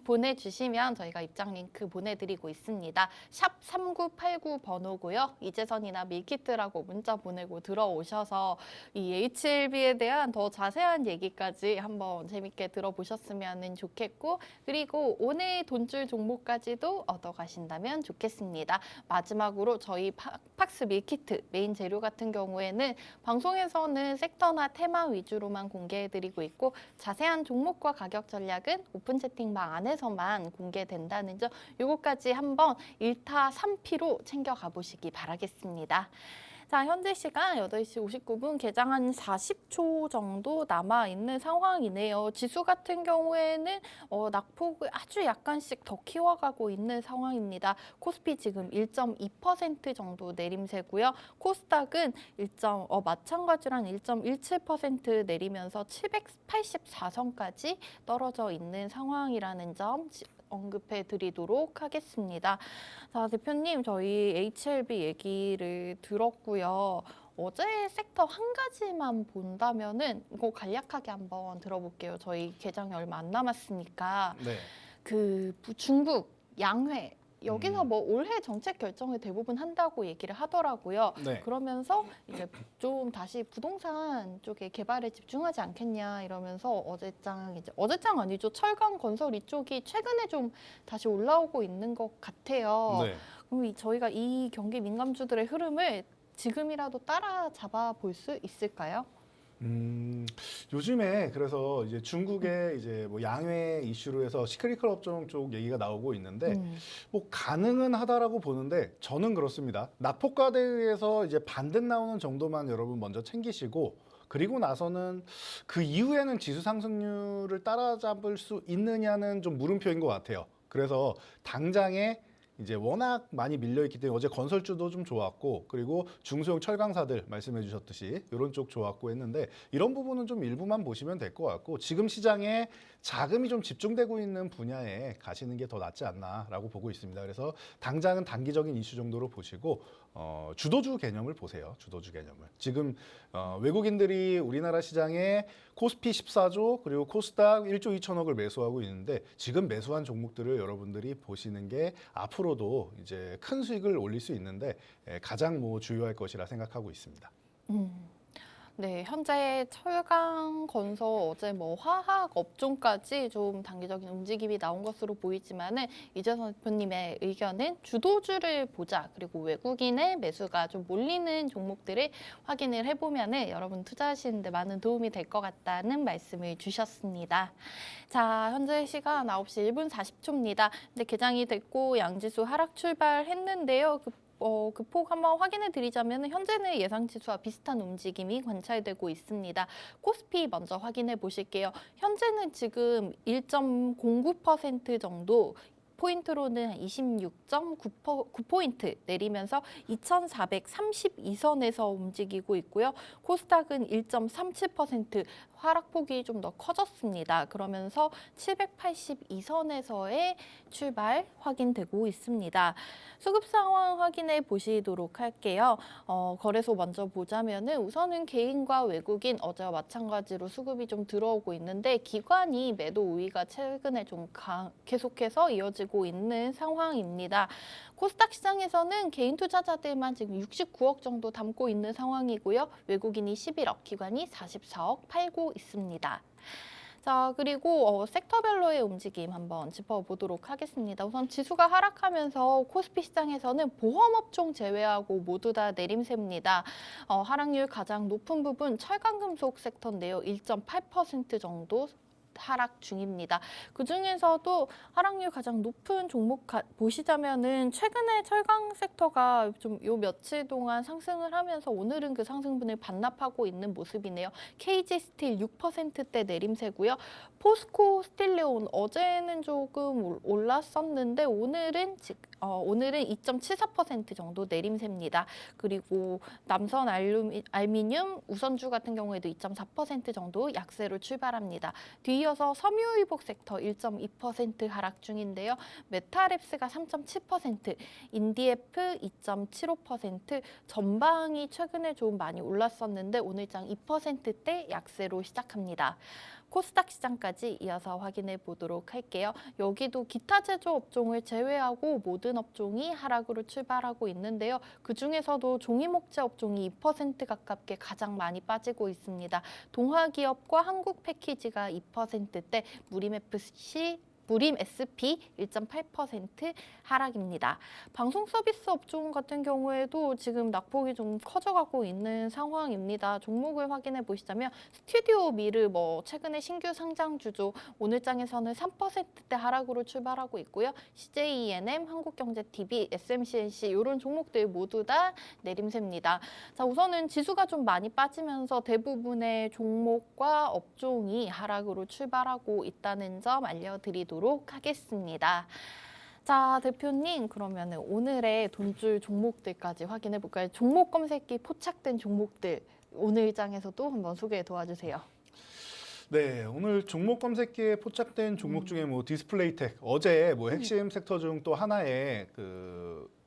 보내주시면 저희가 입장 링크 보내드리고 있습니다. 샵 3989 번호고요. 이재선이나 밀키트라고 문자 보내고 들어오셔서 이 HLB에 대한 더 자세한 얘기까지 한번 재밌게 들어보셨으면 좋겠고 그리고 오늘 돈줄 종목까지도 얻어가신다면 좋겠습니다. 마지막으로 저희 팍스 밀키트 메인 재료 같은 경우에는 방송에서는 섹터나 테마 위주로만 공개해드리고 있고 자세한 종목과 가격 전략은 오픈 채팅방 안에서만 공개된다는 점 이것까지 한번 1타 3피로 챙겨가 보시기 바라겠습니다. 자, 현재 시간 8시 59분 개장 한 40초 정도 남아있는 상황이네요. 지수 같은 경우에는 낙폭을 아주 약간씩 더 키워가고 있는 상황입니다. 코스피 지금 1.2% 정도 내림세고요. 코스닥은 마찬가지로 한 1.17% 내리면서 784선까지 떨어져 있는 상황이라는 점 언급해 드리도록 하겠습니다. 자, 대표님, 저희 HLB 얘기를 들었고요. 어제 섹터 한 가지만 본다면은 이거 간략하게 한번 들어볼게요. 저희 개장이 얼마 안 남았으니까. 네. 중국 양회 여기서 뭐 올해 정책 결정을 대부분 한다고 얘기를 하더라고요. 네. 그러면서 이제 좀 다시 부동산 쪽에 개발에 집중하지 않겠냐 이러면서 어제장 아니죠. 철강 건설 이쪽이 최근에 좀 다시 올라오고 있는 것 같아요. 네. 그럼 저희가 이 경기 민감주들의 흐름을 지금이라도 따라잡아 볼 수 있을까요? 요즘에 그래서 이제 중국의 이제 뭐 양회 이슈로 해서 시크릿컬 업종 쪽 얘기가 나오고 있는데 뭐 가능은 하다라고 보는데 저는 그렇습니다. 낙폭과대에 의해서 이제 반등 나오는 정도만 여러분 먼저 챙기시고 그리고 나서는 그 이후에는 지수 상승률을 따라잡을 수 있느냐는 좀 물음표인 것 같아요. 그래서 당장에 이제 워낙 많이 밀려있기 때문에 어제 건설주도 좀 좋았고 그리고 중소형 철강사들 말씀해 주셨듯이 이런 쪽 좋았고 했는데 이런 부분은 좀 일부만 보시면 될 것 같고 지금 시장에 자금이 좀 집중되고 있는 분야에 가시는 게 더 낫지 않나라고 보고 있습니다. 그래서 당장은 단기적인 이슈 정도로 보시고 주도주 개념을 보세요. 주도주 개념을. 지금 외국인들이 우리나라 시장에 코스피 14조 그리고 코스닥 1조 2천억을 매수하고 있는데 지금 매수한 종목들을 여러분들이 보시는 게 앞으로도 이제 큰 수익을 올릴 수 있는데 가장 주요할 것이라 생각하고 있습니다. 네, 현재 철강, 건설, 어제 화학 업종까지 좀 단기적인 움직임이 나온 것으로 보이지만은 이재선 대표님의 의견은 주도주를 보자. 그리고 외국인의 매수가 좀 몰리는 종목들을 확인을 해보면은 여러분 투자하시는데 많은 도움이 될 것 같다는 말씀을 주셨습니다. 자, 현재 시간 9시 1분 40초입니다. 근데 개장이 됐고 양지수 하락 출발했는데요. 그 폭 한번 확인해 드리자면 현재는 예상 지수와 비슷한 움직임이 관찰되고 있습니다. 코스피 먼저 확인해 보실게요. 현재는 지금 1.09% 정도 포인트로는 26.9포인트 내리면서 2,432선에서 움직이고 있고요. 코스닥은 1.37% 하락폭이 좀 더 커졌습니다. 그러면서 782선에서의 출발 확인되고 있습니다. 수급 상황 확인해 보시도록 할게요. 거래소 먼저 보자면은 우선은 개인과 외국인 어제와 마찬가지로 수급이 좀 들어오고 있는데 기관이 매도 우위가 최근에 좀 계속해서 이어지고 있는 상황입니다. 코스닥 시장에서는 개인 투자자들만 지금 69억 정도 담고 있는 상황이고요. 외국인이 11억, 기관이 44억 팔고 있습니다. 자, 그리고 섹터별로의 움직임 한번 짚어보도록 하겠습니다. 우선 지수가 하락하면서 코스피 시장에서는 보험업종 제외하고 모두 다 내림세입니다. 하락률 가장 높은 부분 철강금속 섹터인데요. 1.8% 정도 하락 중입니다. 그중에서도 하락률 가장 높은 종목 보시자면은 최근에 철강 섹터가 좀 요 며칠 동안 상승을 하면서 오늘은 그 상승분을 반납하고 있는 모습이네요. KG 스틸 6%대 내림세고요. 포스코 스틸레온 어제는 조금 올랐었는데 오늘은 2.74% 정도 내림세입니다. 그리고 남선 알미늄 우선주 같은 경우에도 2.4% 정도 약세로 출발합니다. 뒤이어서 섬유의복 섹터 1.2% 하락 중인데요. 메타랩스가 3.7%, 인디에프 2.75%, 전방이 최근에 좀 많이 올랐었는데 오늘장 2%대 약세로 시작합니다. 코스닥 시장까지 이어서 확인해 보도록 할게요. 여기도 기타 제조 업종을 제외하고 모든 업종이 하락으로 출발하고 있는데요. 그중에서도 종이목재 업종이 2% 가깝게 가장 많이 빠지고 있습니다. 동화기업과 한국패키지가 2%대, 무림FC 무림 SP 1.8% 하락입니다. 방송 서비스 업종 같은 경우에도 지금 낙폭이 좀 커져가고 있는 상황입니다. 종목을 확인해 보시자면 스튜디오 미르 최근에 신규 상장 주죠. 오늘 장에서는 3%대 하락으로 출발하고 있고요. CJENM, 한국경제TV, SMCNC 이런 종목들 모두 다 내림세입니다. 자, 우선은 지수가 좀 많이 빠지면서 대부분의 종목과 업종이 하락으로 출발하고 있다는 점 알려드리도록 하겠습니다. 자, 대표님 그러면 오늘의 돈줄 종목들까지 확인해 볼까요? 종목 검색기 포착된 종목들 오늘 장에서도 한번 소개해 도와주세요. 네, 오늘 종목 검색기에 포착된 종목 중에 디스플레이텍 어제 핵심 섹터 중 또 하나의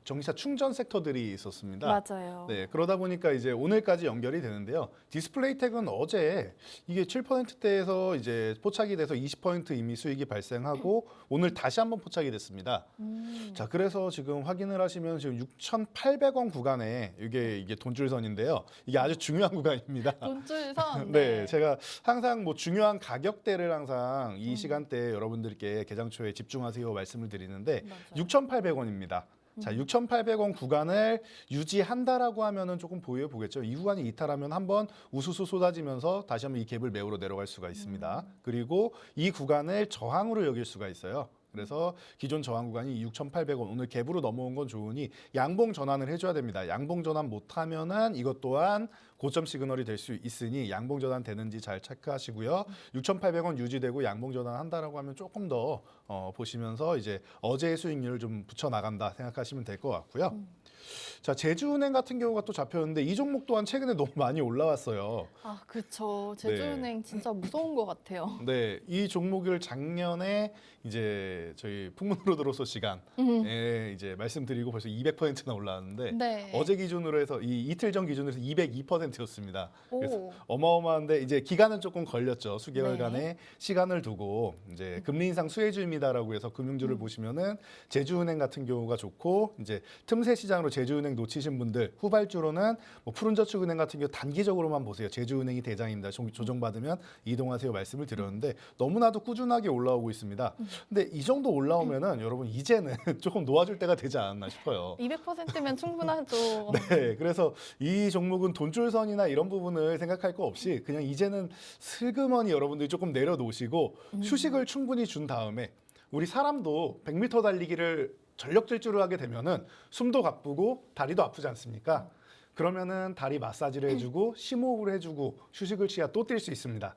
전기차 충전 섹터들이 있었습니다. 맞아요. 네, 그러다 보니까 이제 오늘까지 연결이 되는데요. 디스플레이텍은 어제 이게 7%대에서 이제 포착이 돼서 20% 이미 수익이 발생하고 오늘 다시 한번 포착이 됐습니다. 자, 그래서 지금 확인을 하시면 지금 6,800원 구간에 이게 돈줄선인데요. 이게 아주 중요한 구간입니다. 돈줄선. 네, 제가 항상 중요한 가격대를 항상 이 시간대에 여러분들께 개장 초에 집중하세요 말씀을 드리는데 맞아요. 6,800원입니다. 자, 6,800원 구간을 유지한다라고 하면은 조금 보유해 보겠죠. 이 구간이 이탈하면 한번 우수수 쏟아지면서 다시 한번 이 갭을 메우러 내려갈 수가 있습니다. 그리고 이 구간을 저항으로 여길 수가 있어요. 그래서 기존 저항 구간이 6,800원 오늘 갭으로 넘어온 건 좋으니 양봉 전환을 해줘야 됩니다. 양봉 전환 못하면은 이것 또한 고점 시그널이 될 수 있으니 양봉 전환 되는지 잘 체크하시고요. 6,800원 유지되고 양봉 전환 한다라고 하면 조금 더 보시면서 이제 어제의 수익률을 좀 붙여 나간다 생각하시면 될 것 같고요. 자, 제주은행 같은 경우가 또 잡혔는데 이 종목 또한 최근에 너무 많이 올라왔어요. 아, 그렇죠. 제주은행 진짜 무서운 것 같아요. 네, 이 종목을 작년에 이제 저희 풍문으로 들어서 시간에 이제 말씀드리고 벌써 200%나 올라왔는데 네. 어제 기준으로 해서 이 이틀 전 기준으로 해서 202%였습니다. 그래서 오. 어마어마한데 이제 기간은 조금 걸렸죠. 수개월간의 네. 시간을 두고 이제 금리 인상 수혜주입니다라고 해서 금융주를 보시면은 제주은행 같은 경우가 좋고 이제 틈새 시장으로 제주은행 놓치신 분들 후발주로는 푸른저축은행 같은 경우 단기적으로만 보세요. 제주은행이 대장입니다. 조정받으면 이동하세요 말씀을 드렸는데 너무나도 꾸준하게 올라오고 있습니다. 근데 이 정도 올라오면은 여러분 이제는 조금 놓아줄 때가 되지 않았나 싶어요. 200%면 충분하죠. 네, 그래서 이 종목은 돈줄선이나 이런 부분을 생각할 거 없이 그냥 이제는 슬그머니 여러분들이 조금 내려놓으시고 휴식을 충분히 준 다음에 우리 사람도 100m 달리기를 전력 질주를 하게 되면은 숨도 가쁘고 다리도 아프지 않습니까? 그러면은 다리 마사지를 해주고 심호흡을 해주고 휴식을 취하 또 뛸 수 있습니다.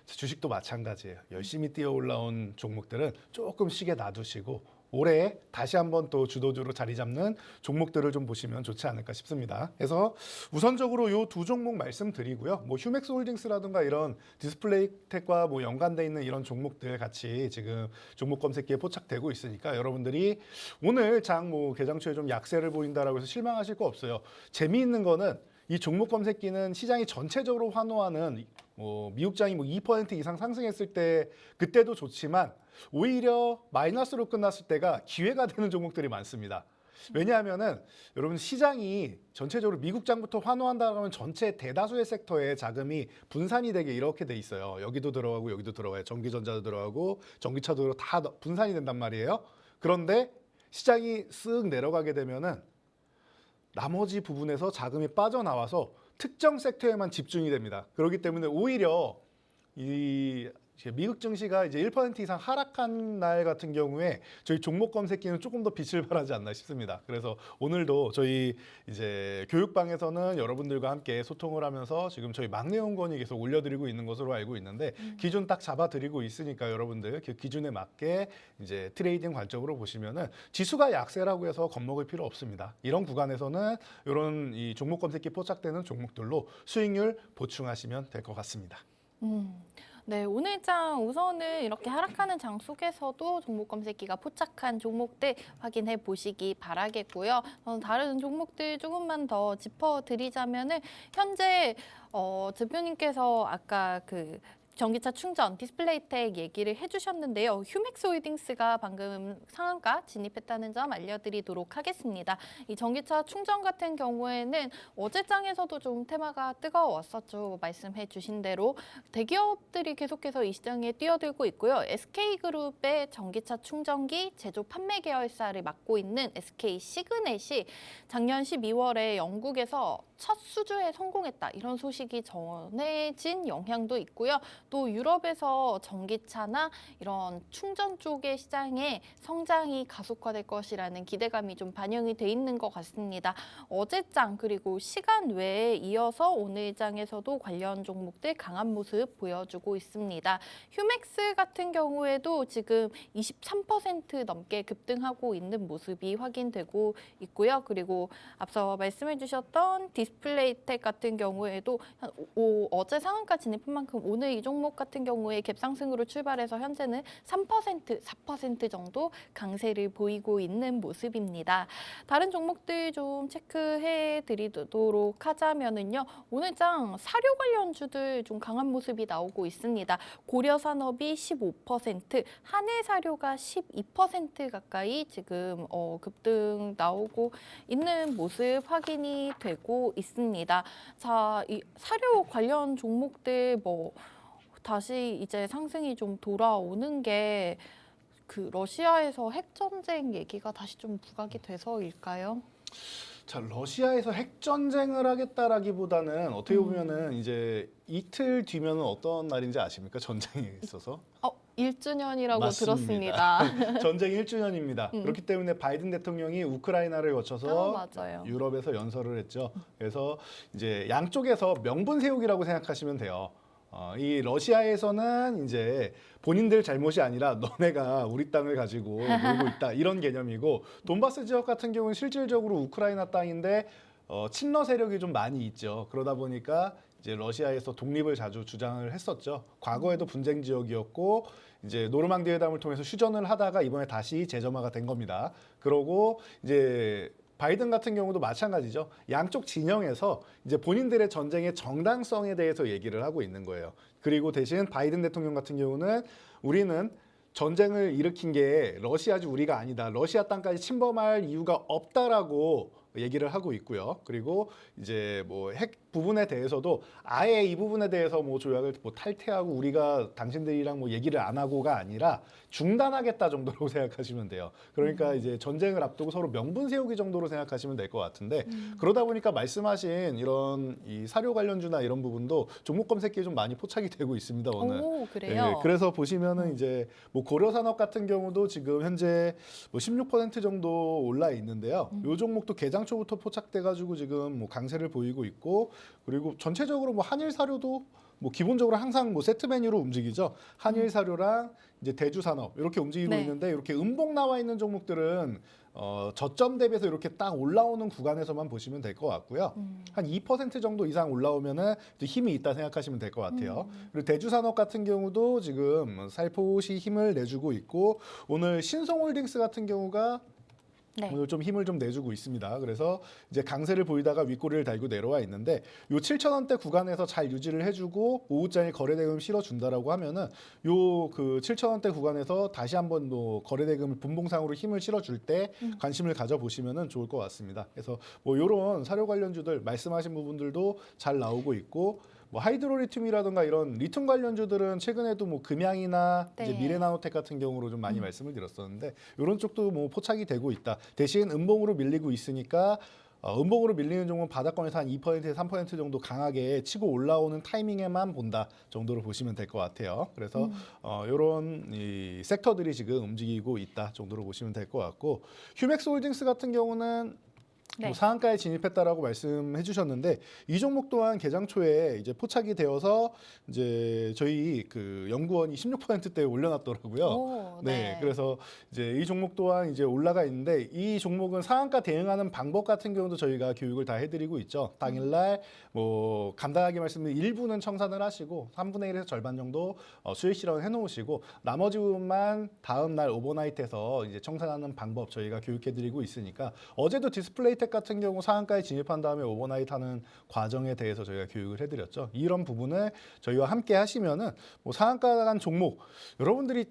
주식도 마찬가지예요. 열심히 뛰어 올라온 종목들은 조금 쉬게 놔두시고 올해 다시 한번 또 주도주로 자리 잡는 종목들을 좀 보시면 좋지 않을까 싶습니다. 그래서 우선적으로 이 두 종목 말씀드리고요. 휴맥스 홀딩스라든가 이런 디스플레이텍과 연관돼 있는 이런 종목들 같이 지금 종목 검색기에 포착되고 있으니까 여러분들이 오늘 장 개장 초에 좀 약세를 보인다라고 해서 실망하실 거 없어요. 재미있는 거는 이 종목 검색기는 시장이 전체적으로 환호하는 미국장이 2% 이상 상승했을 때 그때도 좋지만 오히려 마이너스로 끝났을 때가 기회가 되는 종목들이 많습니다. 왜냐하면은 여러분 시장이 전체적으로 미국장부터 환호한다고 하면 전체 대다수의 섹터에 자금이 분산이 되게 이렇게 돼 있어요. 여기도 들어가고 여기도 들어가요. 전기전자도 들어가고 전기차도 다 분산이 된단 말이에요. 그런데 시장이 쓱 내려가게 되면은 나머지 부분에서 자금이 빠져나와서 특정 섹터에만 집중이 됩니다. 그렇기 때문에 오히려 이 미국 증시가 이제 1% 이상 하락한 날 같은 경우에 저희 종목 검색기는 조금 더 빛을 발하지 않나 싶습니다. 그래서 오늘도 저희 이제 교육방에서는 여러분들과 함께 소통을 하면서 지금 저희 막내연구원이 계속 올려드리고 있는 것으로 알고 있는데 기준 딱 잡아드리고 있으니까 여러분들 그 기준에 맞게 이제 트레이딩 관점으로 보시면은 지수가 약세라고 해서 겁먹을 필요 없습니다. 이런 구간에서는 이런 이 종목 검색기 포착되는 종목들로 수익률 보충하시면 될 것 같습니다. 네, 오늘 장 우선은 이렇게 하락하는 장 속에서도 종목 검색기가 포착한 종목들 확인해 보시기 바라겠고요. 다른 종목들 조금만 더 짚어드리자면은 현재 대표님께서 아까 전기차 충전, 디스플레이텍 얘기를 해주셨는데요. 휴맥스홀딩스가 방금 상한가 진입했다는 점 알려드리도록 하겠습니다. 이 전기차 충전 같은 경우에는 어제장에서도 좀 테마가 뜨거웠었죠. 말씀해 주신 대로 대기업들이 계속해서 이 시장에 뛰어들고 있고요. SK그룹의 전기차 충전기 제조 판매 계열사를 맡고 있는 SK 시그넷이 작년 12월에 영국에서 첫 수주에 성공했다. 이런 소식이 전해진 영향도 있고요. 또 유럽에서 전기차나 이런 충전 쪽의 시장에 성장이 가속화될 것이라는 기대감이 좀 반영이 돼 있는 것 같습니다. 어제장 그리고 시간 외에 이어서 오늘장에서도 관련 종목들 강한 모습 보여주고 있습니다. 휴맥스 같은 경우에도 지금 23% 넘게 급등하고 있는 모습이 확인되고 있고요. 그리고 앞서 말씀해 주셨던 디스플레이텍 같은 경우에도 어제 상한가 진입한 만큼 오늘 이 종목 같은 경우에 갭상승으로 출발해서 현재는 3%, 4% 정도 강세를 보이고 있는 모습입니다. 다른 종목들 좀 체크해 드리도록 하자면은요. 오늘장 사료 관련주들 좀 강한 모습이 나오고 있습니다. 고려산업이 15%, 한해사료가 12% 가까이 지금 급등 나오고 있는 모습 확인이 되고 있습니다. 자, 이 사료 관련 종목들 다시 이제 상승이 좀 돌아오는 게 그 러시아에서 핵 전쟁 얘기가 다시 좀 부각이 돼서일까요? 자, 러시아에서 핵 전쟁을 하겠다라기보다는 어떻게 보면은 이제 이틀 뒤면은 어떤 날인지 아십니까? 전쟁에 있어서. 1주년이라고 맞습니다. 들었습니다. 전쟁 1주년입니다. 그렇기 때문에 바이든 대통령이 우크라이나를 거쳐서 맞아요. 유럽에서 연설을 했죠. 그래서 이제 양쪽에서 명분 세우기라고 생각하시면 돼요. 이 러시아에서는 이제 본인들 잘못이 아니라 너네가 우리 땅을 가지고 놀고 있다 이런 개념이고, 돈바스 지역 같은 경우는 실질적으로 우크라이나 땅인데 친러 세력이 좀 많이 있죠. 그러다 보니까 이제 러시아에서 독립을 자주 주장을 했었죠. 과거에도 분쟁 지역이었고 이제 노르망디 회담을 통해서 휴전을 하다가 이번에 다시 재점화가 된 겁니다. 그러고 이제 바이든 같은 경우도 마찬가지죠. 양쪽 진영에서 이제 본인들의 전쟁의 정당성에 대해서 얘기를 하고 있는 거예요. 그리고 대신 바이든 대통령 같은 경우는 우리는 전쟁을 일으킨 게 러시아지 우리가 아니다. 러시아 땅까지 침범할 이유가 없다라고 얘기를 하고 있고요. 그리고 이제 뭐 핵 부분에 대해서도 아예 이 부분에 대해서 뭐 조약을 뭐 탈퇴하고 우리가 당신들이랑 뭐 얘기를 안 하고가 아니라 중단하겠다 정도로 생각하시면 돼요. 그러니까 이제 전쟁을 앞두고 서로 명분 세우기 정도로 생각하시면 될 것 같은데, 그러다 보니까 말씀하신 이런 이 사료 관련주나 이런 부분도 종목 검색기에 좀 많이 포착이 되고 있습니다, 오늘. 오, 그래요? 네, 그래서 보시면은 이제 뭐 고려산업 같은 경우도 지금 현재 뭐 16% 정도 올라 있는데요. 이 종목도 개장 초부터 포착돼가지고 지금 뭐 강세를 보이고 있고, 그리고 전체적으로 뭐 한일 사료도 뭐 기본적으로 항상 뭐 세트 메뉴로 움직이죠. 한일 사료랑 이제 대주 산업 이렇게 움직이고 네. 있는데, 이렇게 음봉 나와 있는 종목들은 저점 대비해서 이렇게 딱 올라오는 구간에서만 보시면 될 것 같고요. 한 2% 정도 이상 올라오면은 힘이 있다 생각하시면 될 것 같아요. 그리고 대주산업 같은 경우도 지금 살포시 힘을 내주고 있고, 오늘 신성홀딩스 같은 경우가 네. 오늘 좀 힘을 좀 내주고 있습니다. 그래서 이제 강세를 보이다가 윗꼬리를 달고 내려와 있는데, 요 7,000원대 구간에서 잘 유지를 해주고 오후장에 거래대금 실어준다라고 하면은 요 그 7,000원대 구간에서 다시 한번 또 거래대금을 분봉상으로 힘을 실어줄 때 관심을 가져보시면은 좋을 것 같습니다. 그래서 뭐 요런 사료 관련주들 말씀하신 부분들도 잘 나오고 있고, 뭐 하이드로리튬이라든가 이런 리튬 관련주들은 최근에도 뭐 금양이나 네. 이제 미래나노텍 같은 경우로 좀 많이 말씀을 드렸었는데, 이런 쪽도 뭐 포착이 되고 있다. 대신 음봉으로 밀리고 있으니까 음봉으로 밀리는 종목은 바닥권에서 한 2%에서 3% 정도 강하게 치고 올라오는 타이밍에만 본다 정도로 보시면 될 것 같아요. 그래서 이런 이 섹터들이 지금 움직이고 있다 정도로 보시면 될 것 같고, 휴맥스홀딩스 같은 경우는 네. 뭐 상한가에 진입했다라고 말씀해 주셨는데, 이 종목 또한 개장 초에 이제 포착이 되어서 이제 저희 그 연구원이 16%대에 올려놨더라고요. 오, 네, 그래서 이제 이 종목 또한 이제 올라가 있는데, 이 종목은 상한가 대응하는 방법 같은 경우도 저희가 교육을 다 해드리고 있죠. 당일날 뭐 간단하게 말씀드리면 일부는 청산을 하시고 3분의 1에서 절반 정도 수익 실현을 해놓으시고, 나머지 부분만 다음 날 오버나이트에서 이제 청산하는 방법 저희가 교육해드리고 있으니까, 어제도 디스플레이텍 메가텍 같은 경우 상한가에 진입한 다음에 오버나잇 하는 과정에 대해서 저희가 교육을 해드렸죠. 이런 부분을 저희와 함께 하시면은 뭐 상한가 간 종목 여러분들이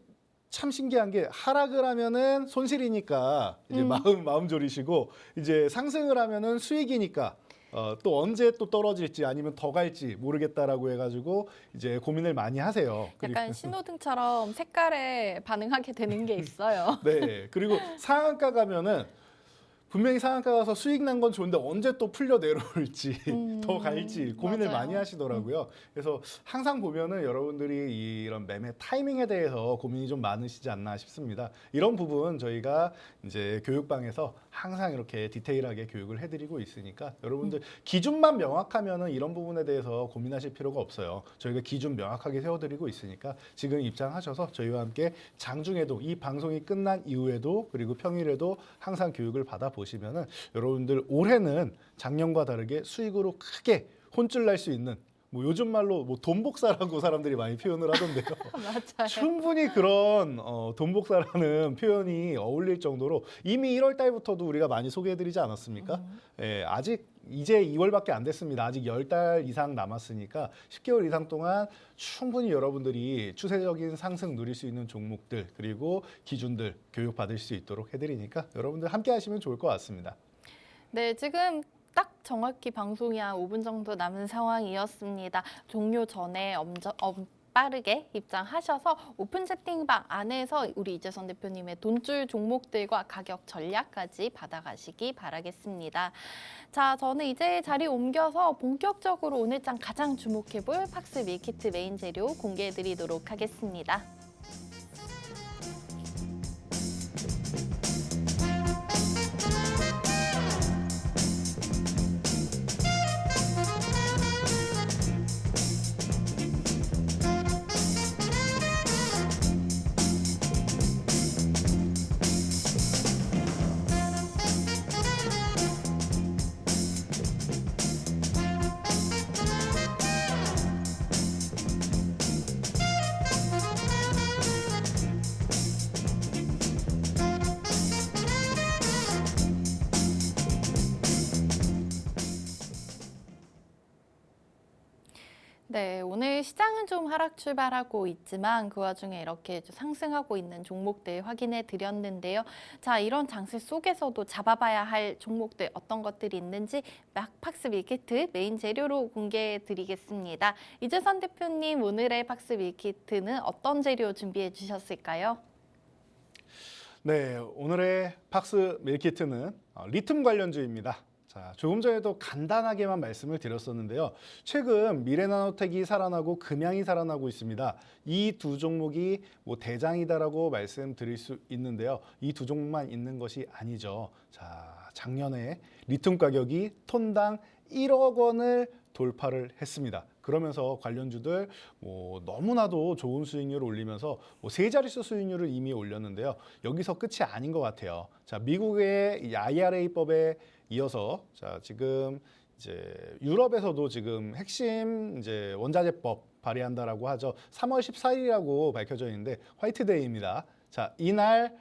참 신기한 게 하락을 하면은 손실이니까 이제 마음 졸이시고 이제 상승을 하면은 수익이니까 또 언제 또 떨어질지 아니면 더 갈지 모르겠다라고 해가지고 이제 고민을 많이 하세요. 약간 신호등처럼 색깔에 반응하게 되는 게 있어요. 네. 그리고 상한가 가면은 분명히 상한가 가서 수익 난 건 좋은데 언제 또 풀려 내려올지 더 갈지 고민을 맞아요. 많이 하시더라고요. 그래서 항상 보면은 여러분들이 이런 매매 타이밍에 대해서 고민이 좀 많으시지 않나 싶습니다. 이런 부분 저희가 이제 교육방에서 항상 이렇게 디테일하게 교육을 해드리고 있으니까 여러분들 기준만 명확하면은 이런 부분에 대해서 고민하실 필요가 없어요. 저희가 기준 명확하게 세워드리고 있으니까 지금 입장하셔서 저희와 함께 장중에도 이 방송이 끝난 이후에도 그리고 평일에도 항상 교육을 받아보시면은 여러분들 올해는 작년과 다르게 수익으로 크게 혼쭐 날 수 있는 뭐 요즘 말로 뭐 돈복사라고 사람들이 많이 표현을 하던데요. 맞아요. 충분히 그런 돈복사라는 표현이 어울릴 정도로 이미 1월 달부터도 우리가 많이 소개해드리지 않았습니까? 예, 아직 이제 2월밖에 안 됐습니다. 아직 10달 이상 남았으니까 10개월 이상 동안 충분히 여러분들이 추세적인 상승 누릴 수 있는 종목들 그리고 기준들 교육받을 수 있도록 해드리니까 여러분들 함께 하시면 좋을 것 같습니다. 네, 지금 딱 정확히 방송이 한 5분 정도 남은 상황이었습니다. 종료 전에 빠르게 입장하셔서 오픈 채팅방 안에서 우리 이재선 대표님의 돈줄 종목들과 가격 전략까지 받아가시기 바라겠습니다. 자, 저는 이제 자리 옮겨서 본격적으로 오늘장 가장 주목해볼 팍스 밀키트 메인 재료 공개해드리도록 하겠습니다. 네, 오늘 시장은 좀 하락 출발하고 있지만 그 와중에 이렇게 좀 상승하고 있는 종목들 확인해 드렸는데요. 자, 이런 장세 속에서도 잡아봐야 할 종목들 어떤 것들이 있는지 팍스 밀키트 메인 재료로 공개해 드리겠습니다. 이재선 대표님, 오늘의 팍스 밀키트는 어떤 재료 준비해 주셨을까요? 네, 오늘의 팍스 밀키트는 리튬 관련주입니다. 자, 조금 전에도 간단하게만 말씀을 드렸었는데요. 최근 미래나노텍이 살아나고 금양이 살아나고 있습니다. 이 두 종목이 뭐 대장이다라고 말씀드릴 수 있는데요. 이 두 종목만 있는 것이 아니죠. 자, 작년에 리튬 가격이 톤당 1억 원을 돌파를 했습니다. 그러면서 관련주들 뭐 너무나도 좋은 수익률을 올리면서 뭐 세 자릿수 수익률을 이미 올렸는데요. 여기서 끝이 아닌 것 같아요. 자, 미국의 IRA법에 이어서 자, 지금 이제 유럽에서도 지금 핵심 이제 원자재법 발의한다라고 하죠. 3월 14일이라고 밝혀져 있는데 화이트데이입니다. 자, 이날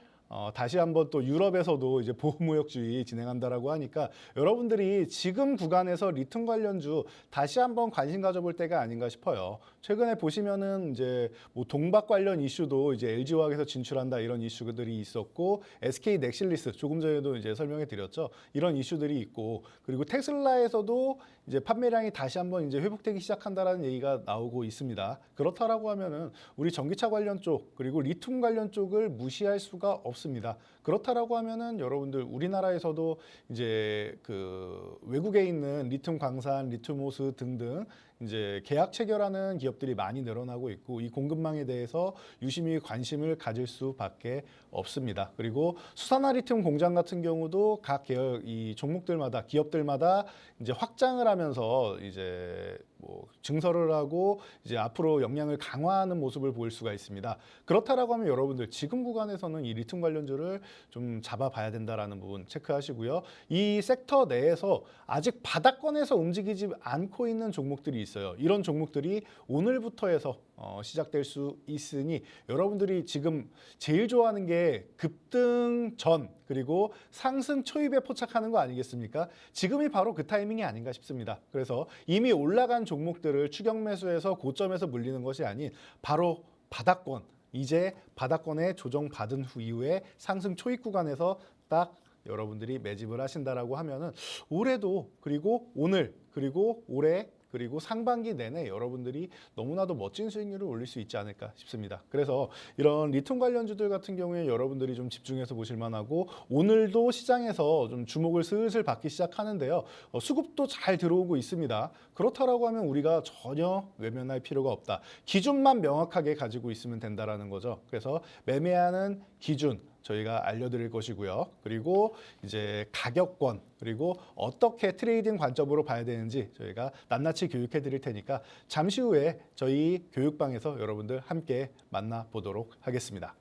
다시 한번 또 유럽에서도 이제 보호무역주의 진행한다라고 하니까 여러분들이 지금 구간에서 리튬 관련주 다시 한번 관심 가져볼 때가 아닌가 싶어요. 최근에 보시면은 이제 뭐 동박 관련 이슈도 이제 LG화학에서 진출한다 이런 이슈들이 있었고 SK 넥실리스 조금 전에도 이제 설명해 드렸죠. 이런 이슈들이 있고 그리고 테슬라에서도 이제 판매량이 다시 한번 이제 회복되기 시작한다라는 얘기가 나오고 있습니다. 그렇다라고 하면은 우리 전기차 관련 쪽 그리고 리튬 관련 쪽을 무시할 수가 없습니다. 그렇다라고 하면은 여러분들 우리나라에서도 이제 그 외국에 있는 리튬 광산, 리튬 호수 등등 이제 계약 체결하는 기업들이 많이 늘어나고 있고 이 공급망에 대해서 유심히 관심을 가질 수밖에 없습니다. 그리고 수산화 리튬 공장 같은 경우도 각 계열 이 종목들마다 기업들마다 이제 확장을 하면서 이제 뭐 증설을 하고 이제 앞으로 역량을 강화하는 모습을 보일 수가 있습니다. 그렇다라고 하면 여러분들 지금 구간에서는 이 리튬 관련주를 좀 잡아봐야 된다라는 부분 체크하시고요. 이 섹터 내에서 아직 바닥권에서 움직이지 않고 있는 종목들이 있어요. 이런 종목들이 오늘부터 해서 시작될 수 있으니 여러분들이 지금 제일 좋아하는 게 급등 전 그리고 상승 초입에 포착하는 거 아니겠습니까? 지금이 바로 그 타이밍이 아닌가 싶습니다. 그래서 이미 올라간 종목들을 추격 매수해서 고점에서 물리는 것이 아닌 바로 바닥권, 이제 바닥권에 조정받은 후 이후에 상승 초입 구간에서 딱 여러분들이 매집을 하신다라고 하면은 올해도 그리고 오늘 그리고 올해 그리고 상반기 내내 여러분들이 너무나도 멋진 수익률을 올릴 수 있지 않을까 싶습니다. 그래서 이런 리튬 관련주들 같은 경우에 여러분들이 좀 집중해서 보실 만하고 오늘도 시장에서 좀 주목을 슬슬 받기 시작하는데요. 수급도 잘 들어오고 있습니다. 그렇다라고 하면 우리가 전혀 외면할 필요가 없다. 기준만 명확하게 가지고 있으면 된다라는 거죠. 그래서 매매하는 기준 저희가 알려드릴 것이고요. 그리고 이제 가격권 그리고 어떻게 트레이딩 관점으로 봐야 되는지 저희가 낱낱이 교육해 드릴 테니까 잠시 후에 저희 교육방에서 여러분들 함께 만나보도록 하겠습니다.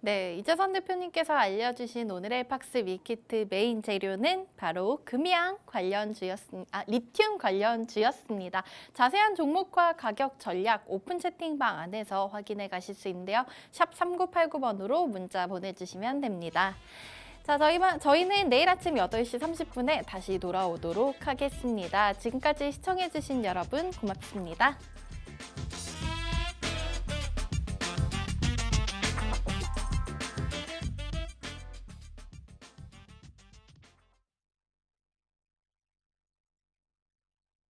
네, 이재선 대표님께서 알려주신 오늘의 팍스 밀키트 메인 재료는 바로 리튬 관련주였습니다. 자세한 종목과 가격 전략 오픈 채팅방 안에서 확인해 가실 수 있는데요. 샵 3989번으로 문자 보내주시면 됩니다. 자, 저희는 내일 아침 8시 30분에 다시 돌아오도록 하겠습니다. 지금까지 시청해주신 여러분 고맙습니다.